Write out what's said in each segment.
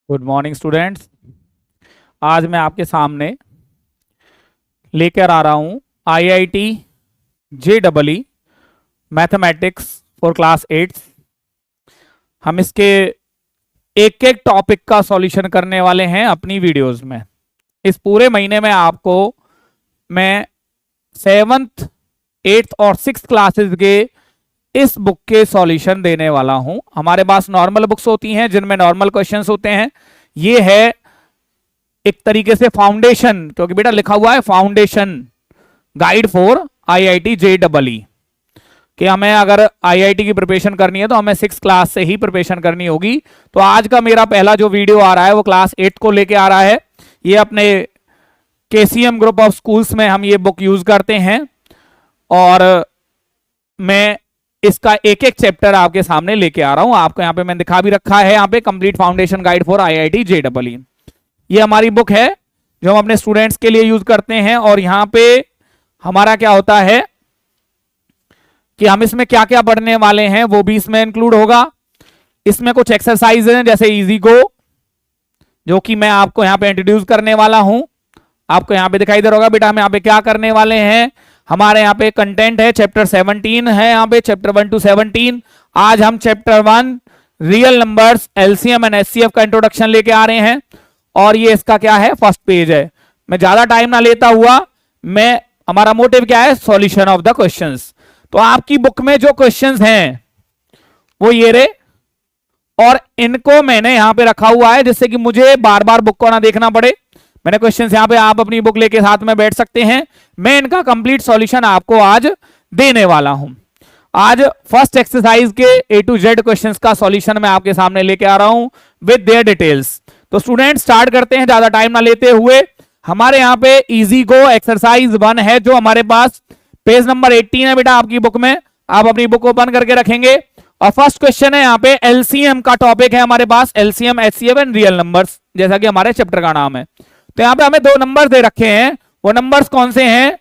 Good morning students. आज मैं आपके सामने लेकर आ रहा हूं IIT JEE mathematics for class 8। हम इसके एक एक टॉपिक का सॉल्यूशन करने वाले हैं अपनी वीडियोस में। इस पूरे महीने में आपको मैं 7th 8th और 6th क्लासेस के इस बुक के सॉल्यूशन देने वाला हूं। हमारे पास नॉर्मल बुक्स होती हैं जिनमें नॉर्मल क्वेश्चंस होते हैं। ये है एक तरीके से फाउंडेशन, क्योंकि बेटा लिखा हुआ है foundation guide for IIT JEE कि हमें अगर IIT की प्रिपरेशन करनी है तो हमें 6th क्लास से ही प्रिपरेशन करनी होगी। तो आज का मेरा पहला जो वीडियो आ रहा है वो क्लास 8 को लेके आ रहा है। ये अपने KCM ग्रुप ऑफ स्कूल्स में हम ये बुक यूज करते हैं और मैं इसका एक एक चैप्टर आपके सामने लेके आ रहा हूं। आपको यहाँ पे मैंने दिखा भी रखा है, यहाँ पे complete foundation guide for IIT JEE। ये हमारी बुक है जो हम अपने स्टूडेंट्स के लिए यूज करते हैं। और यहाँ पे हमारा क्या होता है कि हम इसमें क्या क्या पढ़ने वाले हैं वो भी इसमें इंक्लूड होगा। इसमें कुछ एक्सरसाइज हैं जैसे इजी गो, जो कि मैं आपको यहाँ पे इंट्रोड्यूस करने वाला हूं। आपको यहाँ पे दिखाई दे रहा होगा बेटा हम यहाँ पे क्या करने वाले हैं। हमारे यहाँ पे कंटेंट है चैप्टर 17 है, यहाँ पे चैप्टर 1 to 17। आज हम chapter 1 real numbers LCM and HCF का इंट्रोडक्शन लेके आ रहे हैं और ये इसका क्या है फर्स्ट पेज है। मैं ज्यादा टाइम ना लेता हुआ हमारा मोटिव क्या है, सॉल्यूशन ऑफ द क्वेश्चंस। तो आपकी बुक में जो क्वेश्चंस हैं वो ये रे, और इनको मैंने यहां पे रखा हुआ है जिससे कि मुझे बार बार बुक को ना देखना पड़े। मैंने क्वेश्चंस यहां पे, आप अपनी बुक लेके साथ में बैठ सकते हैं। मैं इनका कंप्लीट सॉल्यूशन आपको आज देने वाला हूं। आज फर्स्ट एक्सरसाइज के A to Z क्वेश्चंस का सॉल्यूशन मैं आपके सामने लेके आ रहा हूं विद देयर डिटेल्स। तो स्टूडेंट स्टार्ट करते हैं ज्यादा टाइम ना लेते हुए। हमारे यहाँ पे इजी गो एक्सरसाइज 1 है जो हमारे पास पेज नंबर 18 है बेटा आपकी बुक में। आप अपनी बुक ओपन करके रखेंगे और फर्स्ट क्वेश्चन है यहाँ पे LCM का टॉपिक है हमारे पास, LCM HCF and real numbers, जैसा कि हमारे चैप्टर का नाम है। तो यहाँ पे हमें 2 नंबर दे रखे हैं, वो नंबर्स कौन से हैं।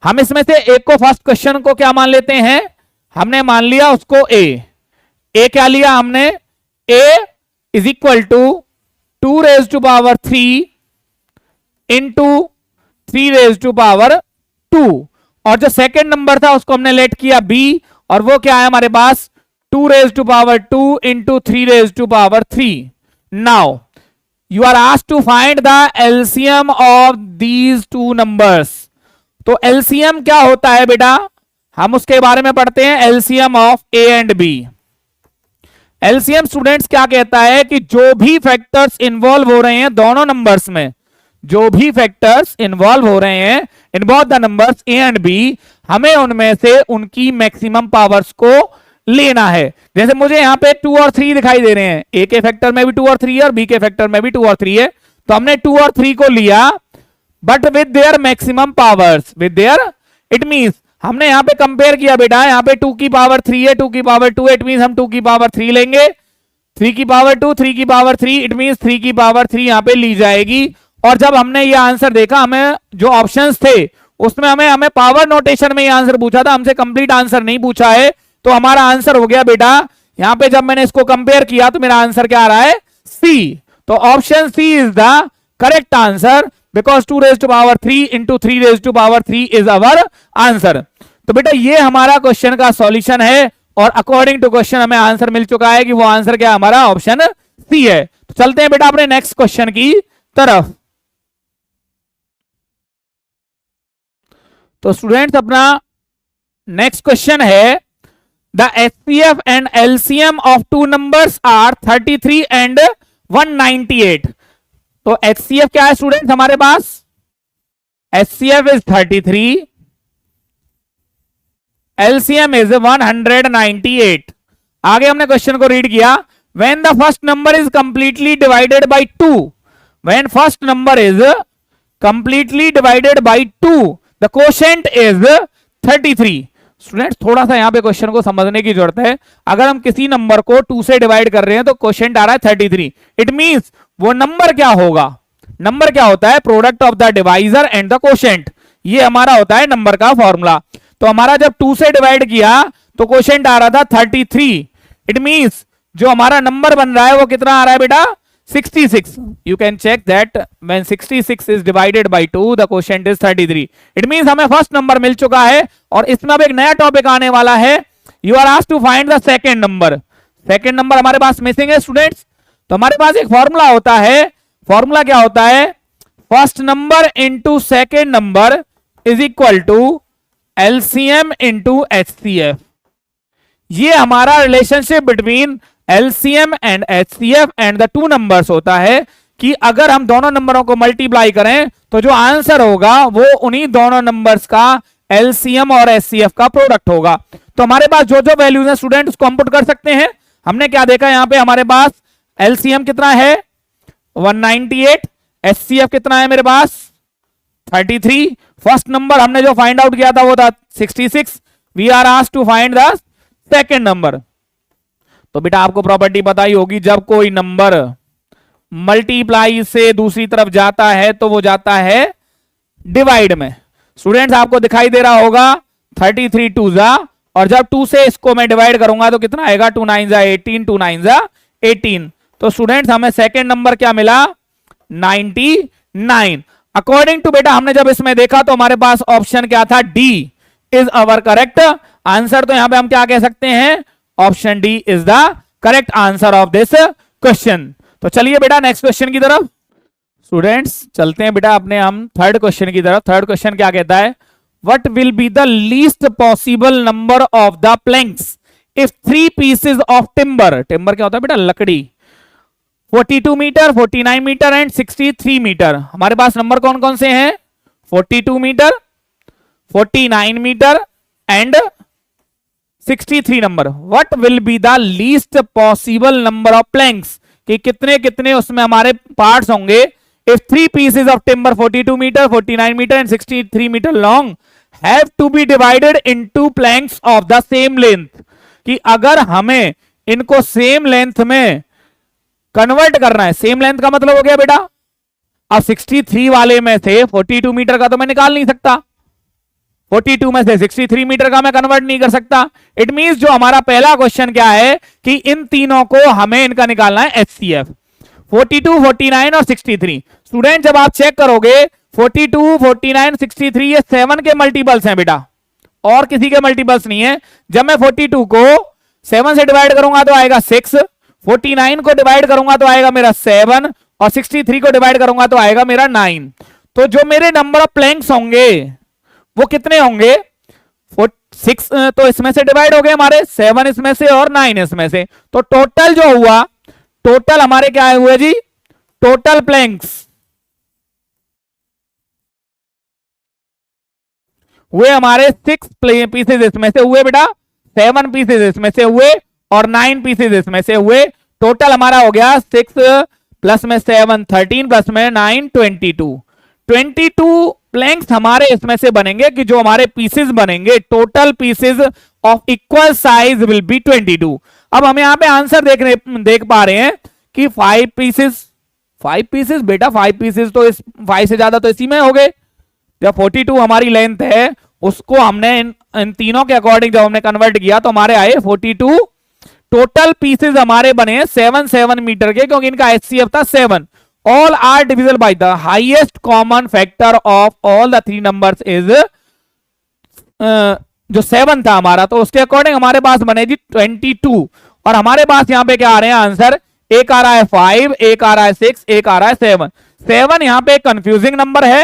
हम इसमें से एक को फर्स्ट क्वेश्चन को क्या मान लेते हैं, हमने मान लिया उसको ए क्या लिया हमने, a is equal to 2 raised to power 3 into 3 raised to power 2। और जो सेकेंड नंबर था उसको हमने लेट किया b, और वो क्या है हमारे पास 2 raised to power 2 into 3 raised to power 3। Now you are asked to find the LCM of these two numbers। तो LCM क्या होता है बेटा, हम उसके बारे में पढ़ते हैं। LCM of A and B। LCM students क्या कहता है कि जो भी फैक्टर्स इन्वॉल्व हो रहे हैं दोनों नंबर्स में, जो भी फैक्टर्स इन्वॉल्व हो रहे हैं in both the numbers A and B, हमें उनमें से उनकी मैक्सिमम पावर्स को लेना है। जैसे मुझे यहाँ पे 2 और 3 दिखाई दे रहे हैं, A के फैक्टर में भी 2 और 3 है और B के फैक्टर में भी 2 और 3 है। तो हमने 2 और 3 को लिया but with their maximum powers, with their, it means हमने यहाँ पे कंपेयर किया बेटा, यहाँ पे 2 की पावर 3 है, 2 की पावर 2 है, इट मींस हम 2 की पावर 3 लेंगे, 3 की पावर 2, 3 की पावर 3, इट मींस 3 की पावर 3 यहाँ पे ली जाएगी। और जब हमने ये आंसर देखा, हमें जो ऑप्शंस थे उसमें हमें पावर नोटेशन में ये आंसर पूछा था, हमसे कंप्लीट आंसर नहीं पूछा है। तो हमारा आंसर हो गया बेटा, यहां पे जब मैंने इसको कंपेयर किया तो मेरा आंसर क्या आ रहा है, C। तो option C is the correct answer because 2 raised to power 3 into 3 raised to power 3 is our answer. तो बेटा ये हमारा क्वेश्चन का सॉल्यूशन है और अकॉर्डिंग टू क्वेश्चन हमें आंसर मिल चुका है कि वो आंसर क्या हमारा ऑप्शन C है। तो चलते हैं बेटा अपने नेक्स्ट क्वेश्चन की तरफ। तो स्टूडेंट्स अपना नेक्स्ट क्वेश्चन है, the HCF and LCM of 2 numbers are 33 and 198। तो HCF क्या है स्टूडेंट्स हमारे पास, HCF इज 33, LCM इज 198। आगे हमने क्वेश्चन को रीड किया, when the first number is completely divided by 2, when first number is completely divided by 2 the quotient is 33। Students थोड़ा सा यहां पे क्वेश्चन को समझने की जरूरत है। अगर हम किसी नंबर को 2 से डिवाइड कर रहे हैं तो क्वोशेंट आ रहा है 33, इट मींस वो नंबर क्या होगा, नंबर क्या होता है, product of the divisor and the quotient. ये हमारा होता है नंबर का फॉर्मूला। तो हमारा जब 2 से डिवाइड किया तो क्वोशेंट आ रहा था 33, इट मींस जो हमारा नंबर बन रहा है वो कितना आ रहा है बेटा 66. You can check that when 66 is divided by 2 the quotient is 33. It means हमें फर्स्ट नंबर मिल चुका है और इसमें अब एक नया टॉपिक आने वाला है. You are asked to find the second number. Second number हमारे पास मिसिंग है स्टूडेंट्स. तो हमारे पास एक फॉर्मूला होता है. फॉर्मूला क्या होता है? First number into second number is equal to LCM into HCF. ये हमारा relationship between LCM and HCF and the two numbers होता है कि अगर हम दोनों नंबरों को मल्टीप्लाई करें तो जो आंसर होगा वो उन्हीं दोनों नंबर्स का एलसीएम और एचसीएफ का प्रोडक्ट होगा. तो हमारे पास जो जो वैल्यूज हैं स्टूडेंट उसको हम पुट कर सकते हैं. हमने क्या देखा यहां पे हमारे पास एलसीएम कितना है 198, एचसीएफ कितना है मेरे पास 33. फर्स्ट नंबर हमने जो फाइंड आउट किया था वो था 66. We are asked to find the second number. तो बेटा आपको प्रॉपर्टी पता ही होगी, जब कोई नंबर मल्टीप्लाई से दूसरी तरफ जाता है तो वो जाता है डिवाइड में. स्टूडेंट्स आपको दिखाई दे रहा होगा 33 2 जा, और जब 2 से इसको मैं डिवाइड करूंगा तो कितना आएगा 2 9 जा 18, 2 9 जा 18. तो स्टूडेंट्स हमें सेकेंड नंबर क्या मिला 99. अकॉर्डिंग टू बेटा हमने जब इसमें देखा तो हमारे पास ऑप्शन क्या था D is our correct answer. तो यहां पे हम क्या कह सकते हैं option D is the correct answer of this question. तो चलिए बेटा नेक्स्ट क्वेश्चन की तरफ स्टूडेंट्स चलते हैं बेटा अपने हम थर्ड क्वेश्चन की तरफ. थर्ड क्वेश्चन क्या कहता है? What will be the least possible number of the planks if 3 pieces of timber. Timber क्या होता है बेटा लकड़ी. 42 मीटर 49 मीटर एंड 63 मीटर. हमारे पास नंबर कौन कौन से हैं 42 metre 49 metre and 63 number. What will be the least possible number of planks कि कितने कितने उसमें हमारे पार्ट्स होंगे if 3 pieces of timber 42 metre 49 metre and 63 metre long have to be divided into planks of the same length. कि अगर हमें इनको सेम लेंथ में कन्वर्ट करना है. सेम लेंथ का मतलब हो गया बेटा अब 63 वाले में से 42 मीटर का तो मैं निकाल नहीं सकता, 42 में से 63 मीटर का मैं कन्वर्ट नहीं कर सकता. इट मींस जो हमारा पहला क्वेश्चन क्या है कि इन तीनों को हमें इनका निकालना है एचसीएफ 42 49 और 63. स्टूडेंट जब आप चेक करोगे 42 49 63 ये 7 के मल्टीपल्स हैं बेटा और किसी के मल्टीपल्स नहीं है. जब मैं 42 को 7 से डिवाइड करूंगा तो आएगा 6, 49 को डिवाइड करूंगा तो आएगा मेरा 7 और 63 को डिवाइड करूंगा तो आएगा मेरा 9. तो जो मेरे नंबर ऑफ प्लैंक्स होंगे वो कितने होंगे 6 तो इसमें से डिवाइड हो गए हमारे 7 इसमें से और 9 इसमें से. तो टोटल जो हुआ टोटल हमारे क्या हुए जी टोटल प्लैंक्स हुए हमारे 6 पीसेस इसमें से हुए बेटा 7 पीसेस इसमें से हुए और 9 पीसेस इसमें से हुए. टोटल हमारा हो गया 6 प्लस में 7 13 प्लस में 9 22 प्लैंक्स हमारे इसमें से बनेंगे कि जो हमारे पीसेस बनेंगे total pieces of equal size will be 22. अब हम यहां पे आंसर देख पा रहे हैं कि 5 पीसेस बेटा 5 पीसेस तो इस 5 से ज्यादा तो इसी में हो गए. जब 42 हमारी लेंथ है उसको हमने इन तीनों के अकॉर्डिंग जब हमने कन्वर्ट किया तो हमारे आए 42. टोटल पीसेस हमारे बने 7 मीटर के क्योंकि इनका एचसीएफ था 7. All are divisible by the highest common factor of all the 3 numbers is जो 7 था हमारा तो उसके अकॉर्डिंग हमारे पास बने जी 22. और हमारे पास यहां पे क्या आ रहे हैं आंसर एक आ रहा है 5 एक आ रहा है 6 एक आ रहा है 7. 7 यहां पे कंफ्यूजिंग नंबर है.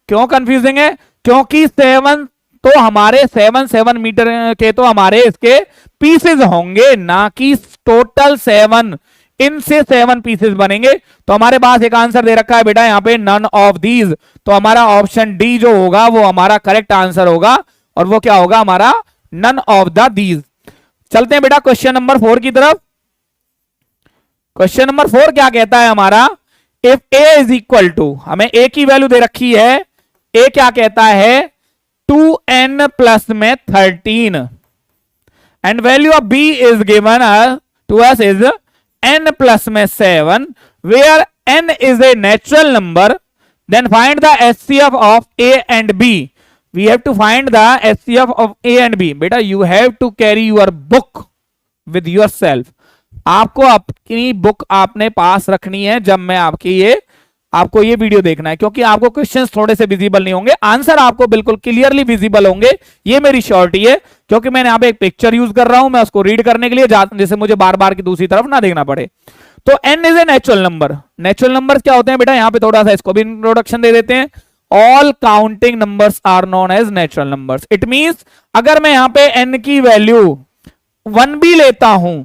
क्यों कंफ्यूजिंग है क्योंकि 7 तो हमारे 7 मीटर के तो हमारे इसके पीसेस होंगे ना कि टोटल 7 इनसे 7 पीसेस बनेंगे. तो हमारे पास एक आंसर दे रखा है बेटा यहां पे नन ऑफ दीज. तो हमारा ऑप्शन डी जो होगा वो हमारा करेक्ट आंसर होगा और वो क्या होगा हमारा नन ऑफ द दीज. चलते हैं बेटा क्वेश्चन नंबर 4 की तरफ. क्वेश्चन नंबर 4 क्या कहता है हमारा if a is equal to हमें a की वैल्यू दे रखी है. a क्या कहता है 2n प्लस में 13 and value of b is given to us is n plus में 7 where n is a natural number then find the HCF of a and b. We have to find the HCF of a and b. बेटा you have to carry your book with yourself. आपको अपनी book आपने पास रखनी है जब मैं आपको ये वीडियो देखना है, क्योंकि आपको क्वेश्चंस थोड़े से विजिबल नहीं होंगे, आंसर आपको बिल्कुल क्लियरली विजिबल होंगे। ये मेरी श्योरिटी है, क्योंकि मैंने यहाँ पे एक पिक्चर यूज कर रहा हूं मैं उसको रीड करने के लिए, जैसे मुझे बार बार की दूसरी तरफ ना देखना पड़े। तो n is a natural number. Natural number क्या होते हैं बेटा, यहां पे थोड़ा सा इसको भी इंट्रोडक्शन दे देते हैं। All counting numbers are known as natural numbers. It means अगर मैं यहां पे n की वैल्यू 1 भी लेता हूं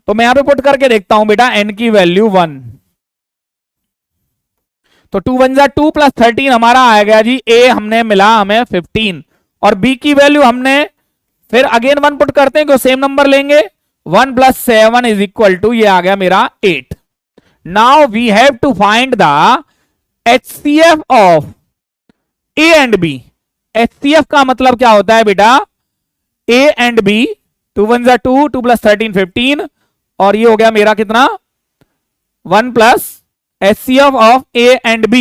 तो मैं यहां पे पुट करके देखता हूं बेटा, n की वैल्यू 1, तो 2 1 जा 2 प्लस 13 हमारा आएगा जी, a हमने मिला हमें 15, और b की वैल्यू हमने फिर अगेन 1 पुट करते हैं, सेम नंबर लेंगे, 1 प्लस 7 इज इक्वल टू, ये आ गया मेरा 8। Now we have to find the HCF of A and B। HCF का मतलब क्या होता है बेटा, A एंड B, 2 1 जा 2, 2 प्लस 13 15, और ये हो गया मेरा कितना 1 plus HCF of A and B।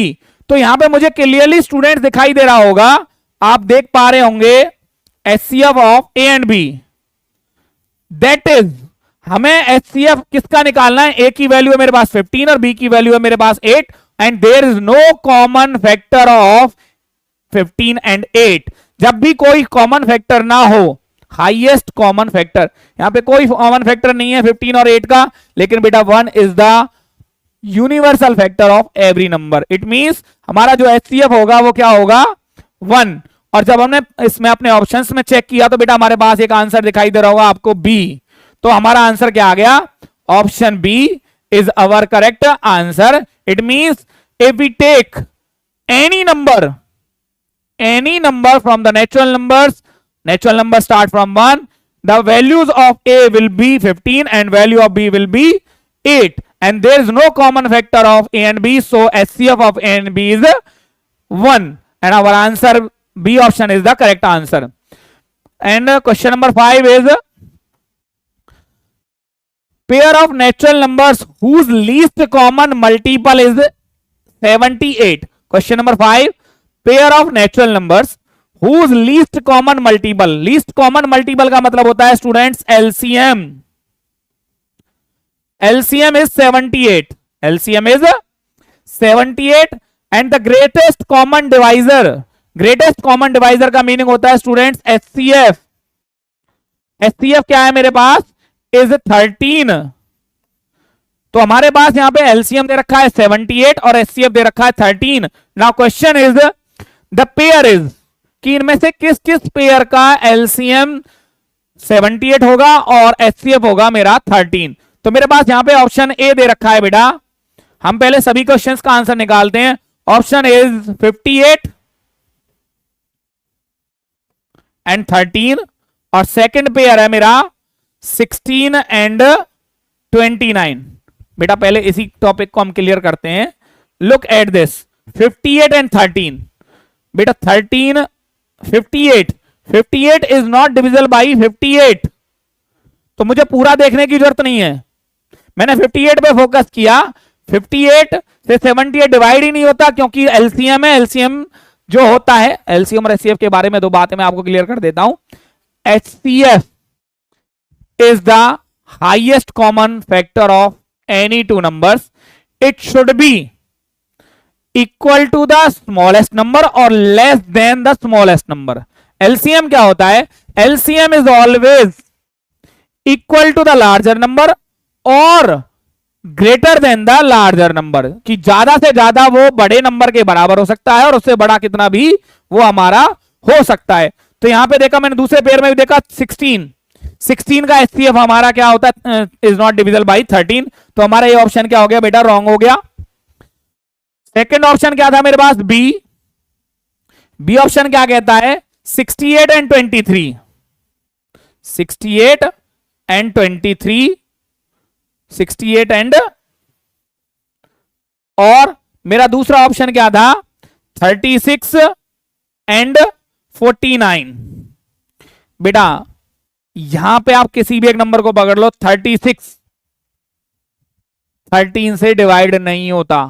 तो यहां पे मुझे क्लियरली स्टूडेंट दिखाई दे रहा होगा, आप देख पा रहे होंगे HCF of A and B, that is हमें HCF किसका निकालना है, A की वैल्यू है मेरे पास 15 और B की वैल्यू है मेरे पास 8, and there is no common factor of 15 and 8। जब भी कोई कॉमन फैक्टर ना हो, हाईएस्ट कॉमन फैक्टर, यहां पे कोई कॉमन फैक्टर नहीं है 15 और 8 का, लेकिन बेटा 1 is the universal factor of every number. It means हमारा जो HCF होगा वो क्या होगा 1। और जब हमने इसमें अपने ऑप्शंस में चेक किया तो बेटा हमारे पास एक आंसर दिखाई दे रहा होगा आपको B, तो हमारा आंसर क्या आ गया, option B is our correct answer. It means if we take any number from the natural number start from 1, the values of A will be 15 and value of B will be 8, and there is no common factor of A and B, so HCF of A and B is 1, and our answer B option is the correct answer. And question number 5 is pair of natural numbers whose least common multiple is 78. Question number 5, pair of natural numbers whose least common multiple का मतलब होता है students LCM is 78. LCM is 78, and the greatest common divisor का meaning होता है students HCF क्या है मेरे पास, is 13। तो हमारे पास यहां पे LCM दे रखा है 78 और HCF दे रखा है 13। Now question is the pair is, कि इनमें से किस पेयर का LCM 78 होगा और HCF होगा मेरा 13। तो मेरे पास यहां पे ऑप्शन ए दे रखा है बेटा, हम पहले सभी क्वेश्चंस का आंसर निकालते हैं। ऑप्शन इज 58 एंड 13, और सेकंड पेयर है मेरा 16 एंड 29। बेटा पहले इसी टॉपिक को हम क्लियर करते हैं। Look at this 58 and 13। बेटा 58 इज नॉट डिविजिबल बाई 58, तो मुझे पूरा देखने की जरूरत नहीं है, मैंने 58 पे फोकस किया। 58 से 78 डिवाइड ही नहीं होता, क्योंकि LCM है। LCM जो होता है, LCM और HCF के बारे में दो बातें मैं आपको क्लियर कर देता हूं। HCF is the highest common factor of any two numbers. It should be equal to the smallest number or less than the smallest number. LCM क्या होता है, LCM is always equal to the larger number or greater than the larger number, कि ज्यादा से ज्यादा वो बड़े number के बराबर हो सकता है और उससे बड़ा कितना भी वो हमारा हो सकता है। तो यहां पे देखा मैंने, दूसरे पेयर में भी देखा 16 का HCF हमारा क्या होता है, इज नॉट डिविजिबल बाई 13। तो हमारा ये ऑप्शन क्या हो गया बेटा, रॉन्ग हो गया। सेकंड ऑप्शन क्या था मेरे पास, बी ऑप्शन क्या कहता है, 68 एंड 23। 68 एंड 23, 68 एंड, और मेरा दूसरा ऑप्शन क्या था 36 एंड 49। बेटा यहां पे आप किसी भी एक नंबर को पकड़ लो, 36 13 से डिवाइड नहीं होता,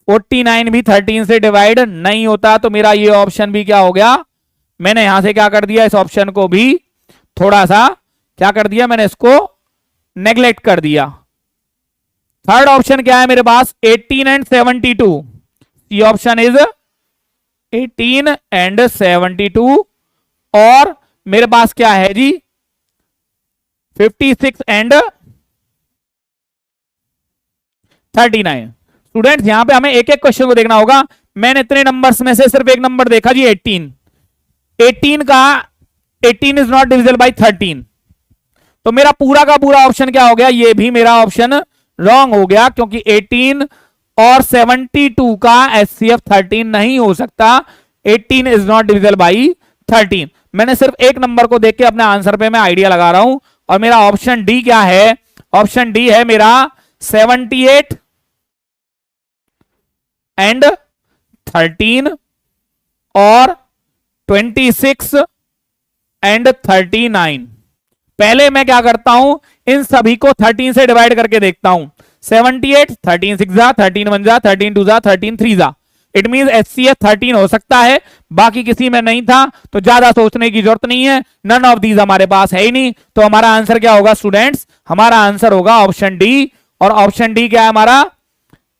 49 भी 13 से डिवाइड नहीं होता। तो मेरा ये ऑप्शन भी क्या हो गया, मैंने यहां से क्या कर दिया, इस ऑप्शन को भी थोड़ा सा क्या कर दिया, मैंने इसको नेग्लेक्ट कर दिया। थर्ड ऑप्शन क्या है मेरे पास, 18 and 72। C option is 18 and 72। और मेरे पास क्या है जी, 56 एंड 39। स्टूडेंट्स यहां पे हमें एक एक क्वेश्चन को देखना होगा। मैंने इतने नंबर्स में से सिर्फ एक नंबर देखा जी 18। 18 का 18 इज नॉट डिविजिबल बाय 13। तो मेरा पूरा का पूरा ऑप्शन क्या हो गया, ये भी मेरा ऑप्शन रॉन्ग हो गया, क्योंकि 18 और 72 का HCF 13 नहीं हो सकता। 18 इज नॉट डिविजिबल बाय 13। मैंने सिर्फ एक नंबर को देख के अपने आंसर पे मैं आइडिया लगा रहा हूं। और मेरा ऑप्शन डी क्या है, ऑप्शन डी है मेरा 78 एंड 13 और 26 एंड 39। पहले मैं क्या करता हूं, इन सभी को 13 से डिवाइड करके देखता हूं। 78, 13 6 जा, 13 1 जा, 13 2 जा, 13 3 जा। इट मीन HCF 13 हो सकता है, बाकी किसी में नहीं था, तो ज्यादा सोचने की जरूरत नहीं है। नन ऑफ दीज हमारे पास है ही नहीं, तो हमारा आंसर क्या होगा स्टूडेंट्स, हमारा आंसर होगा ऑप्शन डी। और ऑप्शन डी क्या है हमारा,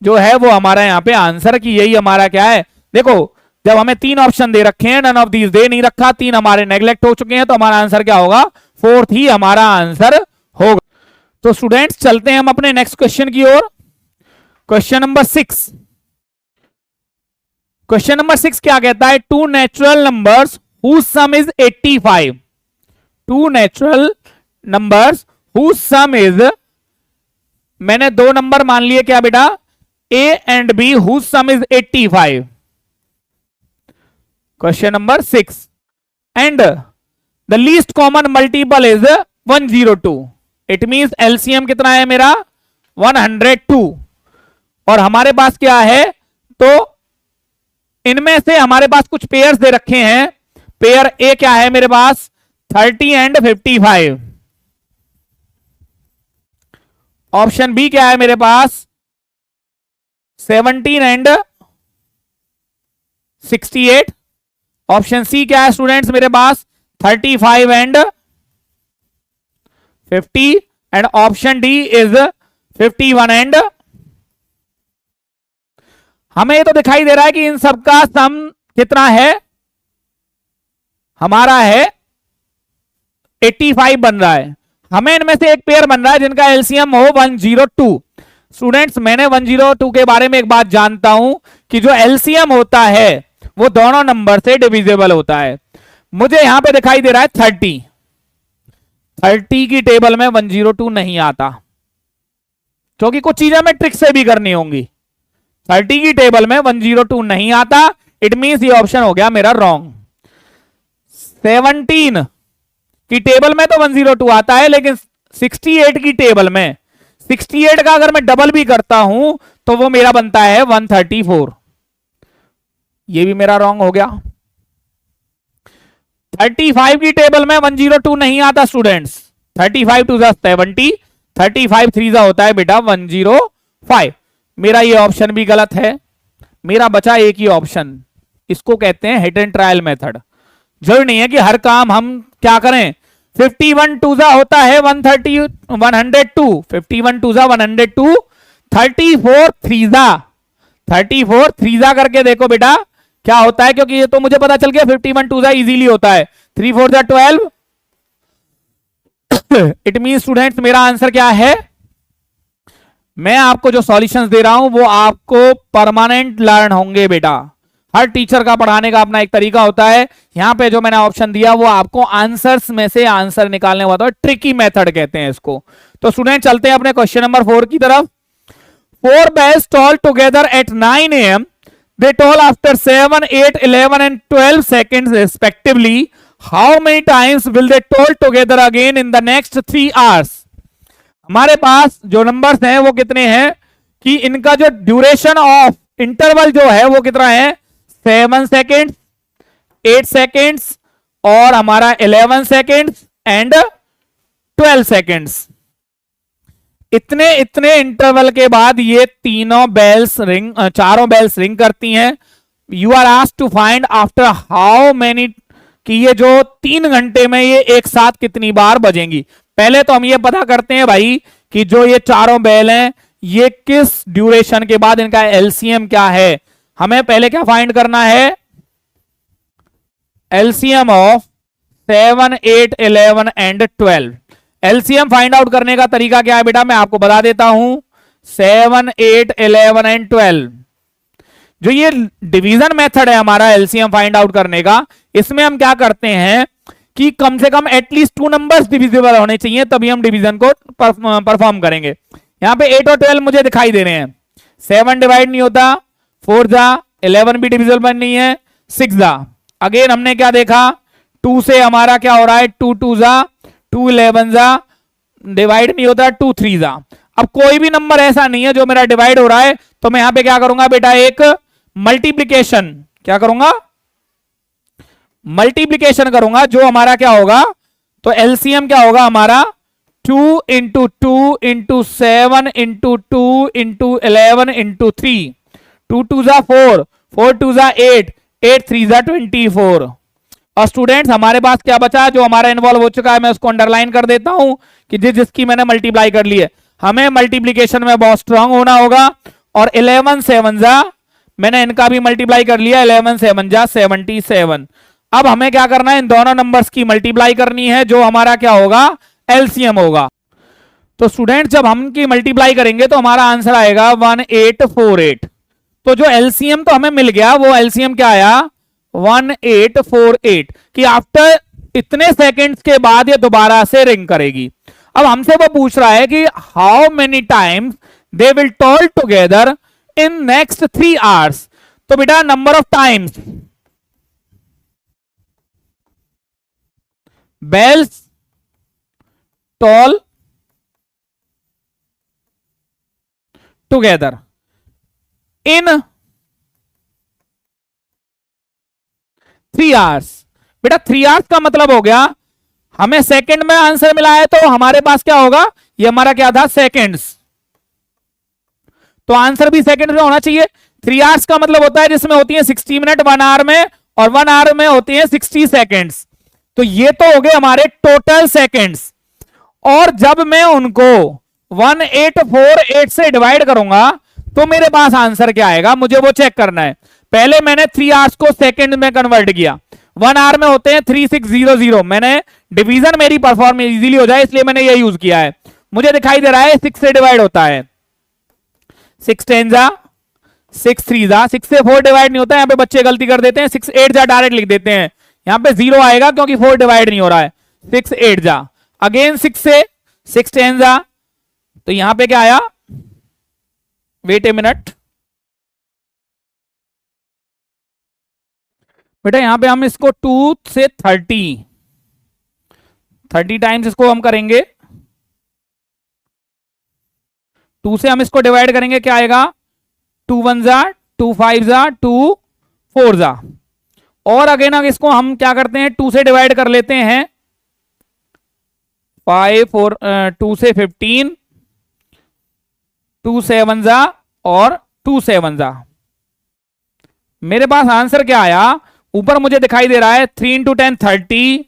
जो है वो हमारा यहाँ पे आंसर की यही हमारा क्या है। देखो जब हमें 3 ऑप्शन दे रखे हैं, नन ऑफ दीज दे नहीं रखा, 3 हमारे नेग्लेक्ट हो चुके हैं, तो हमारा आंसर क्या होगा, 4th ही हमारा आंसर होगा। तो स्टूडेंट्स चलते हैं हम अपने नेक्स्ट क्वेश्चन की ओर। Question number 6। क्वेश्चन नंबर 6 क्या कहता है, two natural numbers whose sum is 85। Two natural numbers whose sum is, मैंने 2 नंबर मान लिए क्या बेटा, A and B, whose sum is 85। Question number 6। And the least common multiple is 102। It means LCM कितना है मेरा, 102। और हमारे पास क्या है, तो इनमें से हमारे पास कुछ पेयर्स दे रखे हैं। पेयर ए क्या है मेरे पास, 30 एंड 55। ऑप्शन बी क्या है मेरे पास, 17 एंड 68। ऑप्शन सी क्या है स्टूडेंट्स मेरे पास, 35 and 50। And option D is 51 and, हमें ये तो दिखाई दे रहा है कि इन सबका सम कितना है, हमारा है 85 बन रहा है। हमें इनमें से एक पेयर बन रहा है जिनका एलसीएम हो 102। स्टूडेंट्स मैंने 102 के बारे में एक बात जानता हूं कि जो एलसीएम होता है वो दोनों नंबर से डिविजिबल होता है। मुझे यहां पे दिखाई दे रहा है 30। 30 की टेबल में 102 नहीं आता, क्योंकि कुछ चीजें मैं ट्रिक से भी करनी होंगी। 30 की टेबल में 102 नहीं आता, इट मींस ये ऑप्शन हो गया मेरा रॉन्ग। 17 की टेबल में तो 102 आता है, लेकिन 68 की टेबल में 68 का अगर मैं डबल भी करता हूं तो वो मेरा बनता है 134। ये भी मेरा रॉन्ग हो गया। 35 की टेबल में 102 नहीं आता स्टूडेंट्स। 35 2 जा 70, 35 3 जा होता है बेटा 105। मेरा ये ऑप्शन भी गलत है। मेरा बचा एक ही ऑप्शन, इसको कहते हैं हिट एंड ट्रायल मेथड। जरूरी नहीं है कि हर काम हम क्या करें। 51 2 जा होता है 130 102, 51 2 जा 102, 34 3 जा 34 3 जा करके देखो बेटा क्या होता है, क्योंकि ये तो मुझे पता चल गया 51 2 जा इजीली होता है। 3 4 जा 12। इट मीन स्टूडेंट्स मेरा आंसर क्या है, मैं आपको जो सॉल्यूशंस दे रहा हूं वो आपको परमानेंट लर्न होंगे बेटा। हर टीचर का पढ़ाने का अपना एक तरीका होता है। यहां पे जो मैंने ऑप्शन दिया वो आपको आंसर्स में से आंसर निकालने वाला है, ट्रिकी मेथड कहते हैं इसको। तो स्टूडेंट चलते हैं अपने क्वेश्चन नंबर 4 की तरफ। 4 bells toll together at 9 AM. They toll after 7, 8, 11 and 12 seconds respectively. How many times will they toll together again in the next 3 hours? हमारे पास जो नंबर्स हैं वो कितने हैं कि इनका जो ड्यूरेशन ऑफ इंटरवल जो है वो कितना है, 7 सेकेंड्स, 8 सेकेंड्स और हमारा 11 सेकेंड्स एंड 12 सेकेंड्स। इतने इतने इंटरवल के बाद ये तीनों बेल्स रिंग, चारों बेल्स रिंग करती हैं। You are asked to find after how many, कि ये जो 3 घंटे में ये एक साथ कितनी बार बजेंगी। पहले तो हम ये पता करते हैं भाई कि जो ये चारों बैल हैं ये किस ड्यूरेशन के बाद इनका एलसीएम क्या है। हमें पहले क्या फाइंड करना है, LCM of 7, 8, 11 and 12। LCM find out करने का तरीका क्या है बेटा, मैं आपको बता देता हूं। 7, 8, 11 एंड 12, जो ये डिवीजन मेथड है हमारा एलसीएम फाइंड आउट करने का, इसमें हम क्या करते हैं कि कम से कम एटलीस्ट 2 नंबर्स डिविजिबल होने चाहिए, तभी हम डिवीजन को परफॉर्म करेंगे। यहां पे 8 और 12 मुझे दिखाई दे रहे हैं। 7 डिवाइड नहीं होता, 4 जा, 11 भी डिविजिबल नहीं है, 6 जा। अगेन हमने क्या देखा, 2 से हमारा क्या हो रहा है, 2 2 जा, 2 11 जा, डिवाइड नहीं होता, 2 3 जा। अब कोई भी नंबर ऐसा नहीं है जो मेरा डिवाइड हो रहा है, तो मैं यहां पे क्या करूंगा बेटा, एक मल्टीप्लीकेशन, क्या करूंगा, मल्टीप्लीकेशन करूंगा, जो हमारा क्या होगा, तो एलसीएम क्या होगा हमारा, 2 into 2 into 7 into 2 into 11 into 3, 2 2 जा 4, 4 2 जा 8, 8 3 जा 24। और स्टूडेंट्स हमारे पास क्या बचा, जो हमारा इन्वॉल्व हो चुका है, मैं उसको अंडरलाइन कर देता हूं कि जिसकी मैंने मल्टीप्लाई कर ली है। हमें मल्टीप्लीकेशन में बहुत स्ट्रांग होना होगा। और 11 7 जा, मैंने इनका भी मल्टीप्लाई कर लिया, 11 7 जा 77। अब हमें क्या करना है, इन दोनों नंबर्स की मल्टीप्लाई करनी है, जो हमारा क्या होगा, एलसीएम होगा। तो स्टूडेंट जब हम की मल्टीप्लाई करेंगे तो हमारा आंसर आएगा 1848। तो जो एलसीएम तो हमें मिल गया, वो एलसीएम क्या आया, 1848, कि आफ्टर इतने सेकंड्स के बाद ये दोबारा से रिंग करेगी। अब हमसे वो पूछ रहा है कि how many times they will toll together in next 3 hours. तो बेटा number of times bells toll together in 3 hours. बेटा 3 आवर्स का मतलब हो गया, हमें सेकंड में आंसर मिला है, तो हमारे पास क्या होगा, ये हमारा क्या था, सेकंड्स, तो आंसर भी सेकंड में होना चाहिए। 3 आवर्स का मतलब होता है जिसमें होती है 60 मिनट 1 आवर में, और 1 आवर में होती है 60 सेकंड्स। तो ये तो हो गए हमारे टोटल सेकंड्स। और जब मैं उनको 1848 से डिवाइड करूंगा तो मेरे पास आंसर क्या आएगा, मुझे वो चेक करना है। पहले मैंने 3 आवर्स को सेकंड में कन्वर्ट किया, 1 आवर में होते हैं 3600। मैंने डिवीजन मेरी परफॉर्म इजीली हो जाए इसलिए मैंने ये यूज किया है। मुझे दिखाई दे रहा है 6 से डिवाइड होता है, 6 10 जा, 6 3 जा, 6 से 4 डिवाइड नहीं होता, यहाँ पे बच्चे गलती कर देते हैं, 6 8 जा डायरेक्ट लिख देते हैं, यहाँ पे 0 आएगा क्योंकि 4 डिवाइड नहीं हो रहा है। 6 8 जा, अगेन 6 से 6 10 जा, तो यहां पे क्या आया, वेट ए मिनट बेटा, यहां पे हम इसको 2 से 30 टाइम्स इसको हम करेंगे, 2 से हम इसको डिवाइड करेंगे, क्या आएगा, 2 1 जा, 2 5 जा, 2 4 जा। और अगेन इसको हम क्या करते हैं, 2 से डिवाइड कर लेते हैं, 5 4 2 से 15, 2 7 जा और 2 7 जा। मेरे पास आंसर क्या आया, ऊपर मुझे दिखाई दे रहा है 3 इंटू 10 30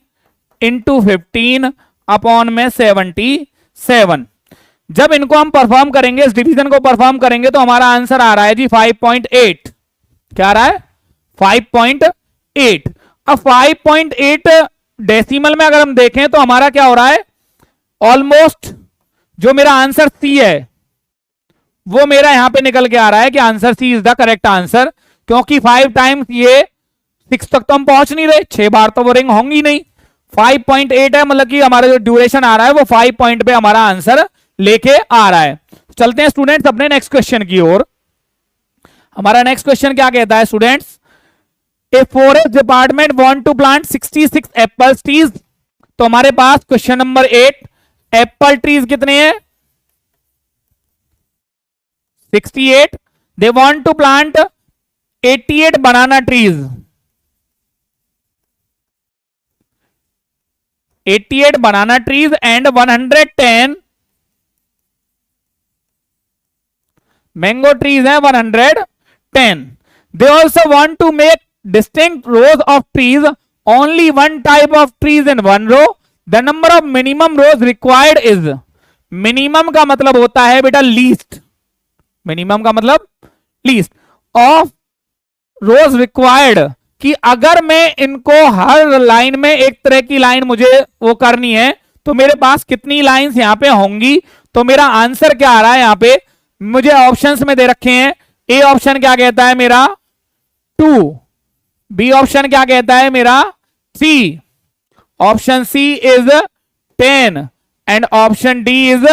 इंटू 15 अपॉन में 77। जब इनको हम परफॉर्म करेंगे, इस डिवीजन को परफॉर्म करेंगे, तो हमारा आंसर आ रहा है जी 5.8। क्या आ रहा है, 5.8। अब 5.8 डेसिमल में अगर हम देखें तो हमारा क्या हो रहा है, ऑलमोस्ट जो मेरा आंसर सी है वो मेरा यहां पे निकल के आ रहा है कि answer C is the correct answer, क्योंकि 5 टाइम्स ये 6 तक तो हम पहुंच नहीं रहे, 6 बार तो वो रिंग होंगी नहीं। 5.8 है, मतलब कि हमारा जो ड्यूरेशन आ रहा है वो 5 पॉइंट पे हमारा आंसर लेके आ रहा है। चलते हैं स्टूडेंट्स अपने नेक्स्ट क्वेश्चन की ओर। हमारा नेक्स्ट क्वेश्चन क्या कहता है students, a forest department want to plant 66 apple trees. तो हमारे पास क्वेश्चन नंबर 8, एप्पल ट्रीज कितने हैं, 68। They want to plant 88 banana trees, 88 banana trees and 110 mango trees हैं 110. They also want to make distinct rows of trees, only one type of trees in one row. The number of minimum rows required is, minimum का मतलब होता है बेटा least, minimum का मतलब least of rows required, कि अगर मैं इनको हर लाइन में एक तरह की लाइन मुझे वो करनी है तो मेरे पास कितनी लाइंस यहां पे होंगी। तो मेरा आंसर क्या आ रहा है यहां पे, मुझे ऑप्शंस में दे रखे हैं। ए ऑप्शन क्या कहता है मेरा 2, बी ऑप्शन क्या कहता है मेरा 3, option C is 10 and option D is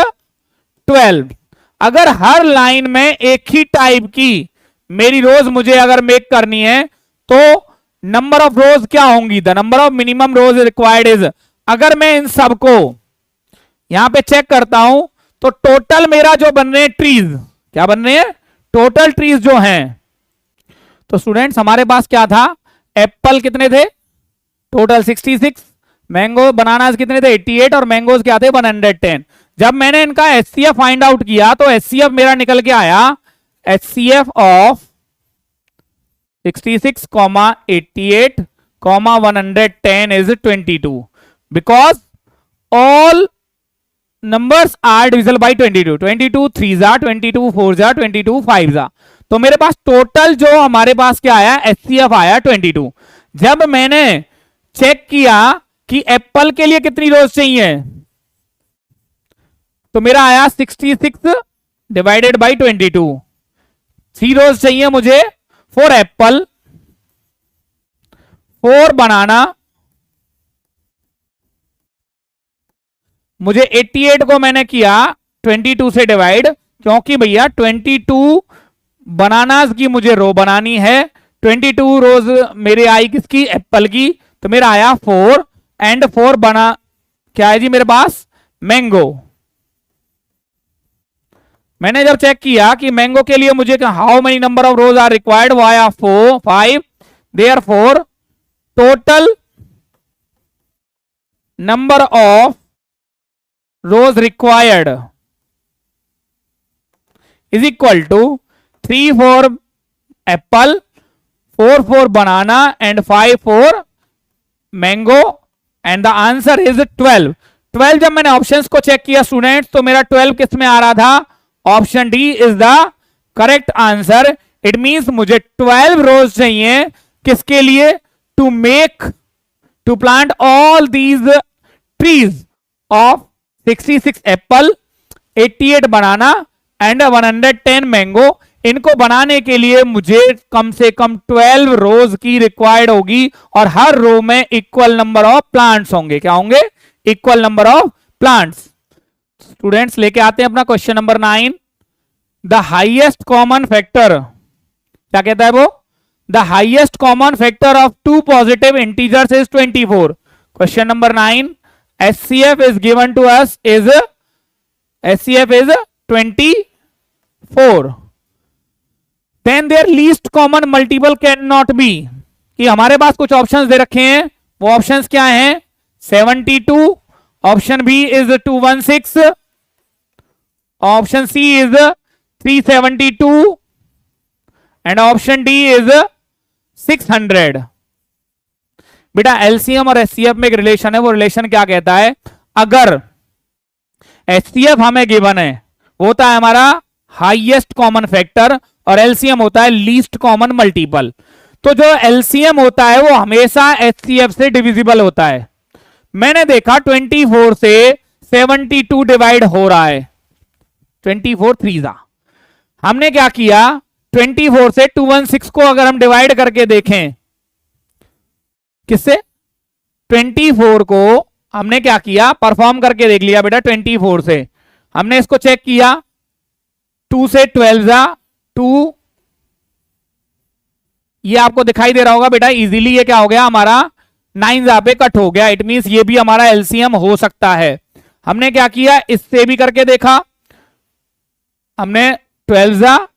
12। अगर हर लाइन में एक ही टाइप की मेरी रोज मुझे अगर मेक करनी है तो नंबर ऑफ रोज क्या होंगी, the number of minimum rows required is, अगर मैं इन सबको यहां पे चेक करता हूं तो टोटल मेरा जो बन रहे हैं ट्रीज, क्या बन रहे हैं, टोटल ट्रीज जो हैं। तो स्टूडेंट्स हमारे पास क्या था, एप्पल कितने थे टोटल 66, मैंगो बनानास कितने थे 88 और मैंगोज क्या थे 110। जब मैंने इनका एचसीएफ फाइंड आउट किया तो एचसीएफ मेरा निकल के आया, HCF of 66, 88, 110 is 22 because all numbers are divisible by 22, 22 3s are 22 4s are 22 5s are। तो मेरे पास टोटल जो हमारे पास क्या आया, एचसीएफ आया 22। जब मैंने चेक किया कि एप्पल के लिए कितनी रोज चाहिए तो मेरा आया 66 डिवाइडेड बाई 22, 3 रोज चाहिए मुझे, 4 एप्पल, 4 बनाना, मुझे 88 को मैंने किया 22 से डिवाइड, क्योंकि भैया 22 बनानास की मुझे रो बनानी है, 22 रोज मेरे आई किसकी, एप्पल की, तो मेरा आया 4 एंड 4 बना क्या है जी मेरे पास, मैंगो। मैंने जब चेक किया कि मैंगो के लिए मुझे how many number of rows are required, वो आया 4 5, therefore total number of rows required is equal to 3 for apple, 4 for banana and 5 for mango and the answer is 12। 12 जब मैंने ऑप्शंस को चेक किया स्टूडेंट्स तो मेरा 12 किस में आ रहा था, option D is the correct answer. It means मुझे 12 रोज चाहिए किसके लिए, to make, to plant all these trees of 66 apple, 88 banana and 110 mango. इनको बनाने के लिए मुझे कम से कम 12 रोज की रिक्वायर्ड होगी और हर रो में इक्वल नंबर ऑफ प्लांट्स होंगे, क्या होंगे, equal number of plants. Students लेके आते हैं अपना question number 9। The highest common factor, क्या कहता है वो, the highest common factor of 2 positive integers is 24। Question number 9, HCF is given to us is, HCF is 24, then their least common multiple cannot be, कि हमारे पास कुछ options दे रखे हैं, वो ऑप्शंस क्या हैं, 72, option B is 216, option C is 372 and option D is 600। बेटा LCM और एचसीएफ में एक रिलेशन है, वो रिलेशन क्या कहता है, अगर एचसीएफ हमें गिवन है वो होता है हमारा हाईएस्ट कॉमन फैक्टर और एलसीएम होता है लीस्ट कॉमन मल्टीपल। तो जो एलसीएम होता है वो हमेशा एचसीएफ से डिविजिबल होता है। मैंने देखा 24 से 72 डिवाइड हो रहा है, 24 3 हमने क्या किया, 24 से 216 को अगर हम डिवाइड करके देखें, किससे, 24 को हमने क्या किया, परफॉर्म करके देख लिया बेटा, 24 से हमने इसको चेक किया, 2 से 12 2, ये आपको दिखाई दे रहा होगा बेटा इजीली, ये क्या हो गया हमारा 9 पे कट हो गया। इट मींस ये भी हमारा एलसीएम हो सकता है। हमने क्या किया, इससे भी करके देखा, हमने 12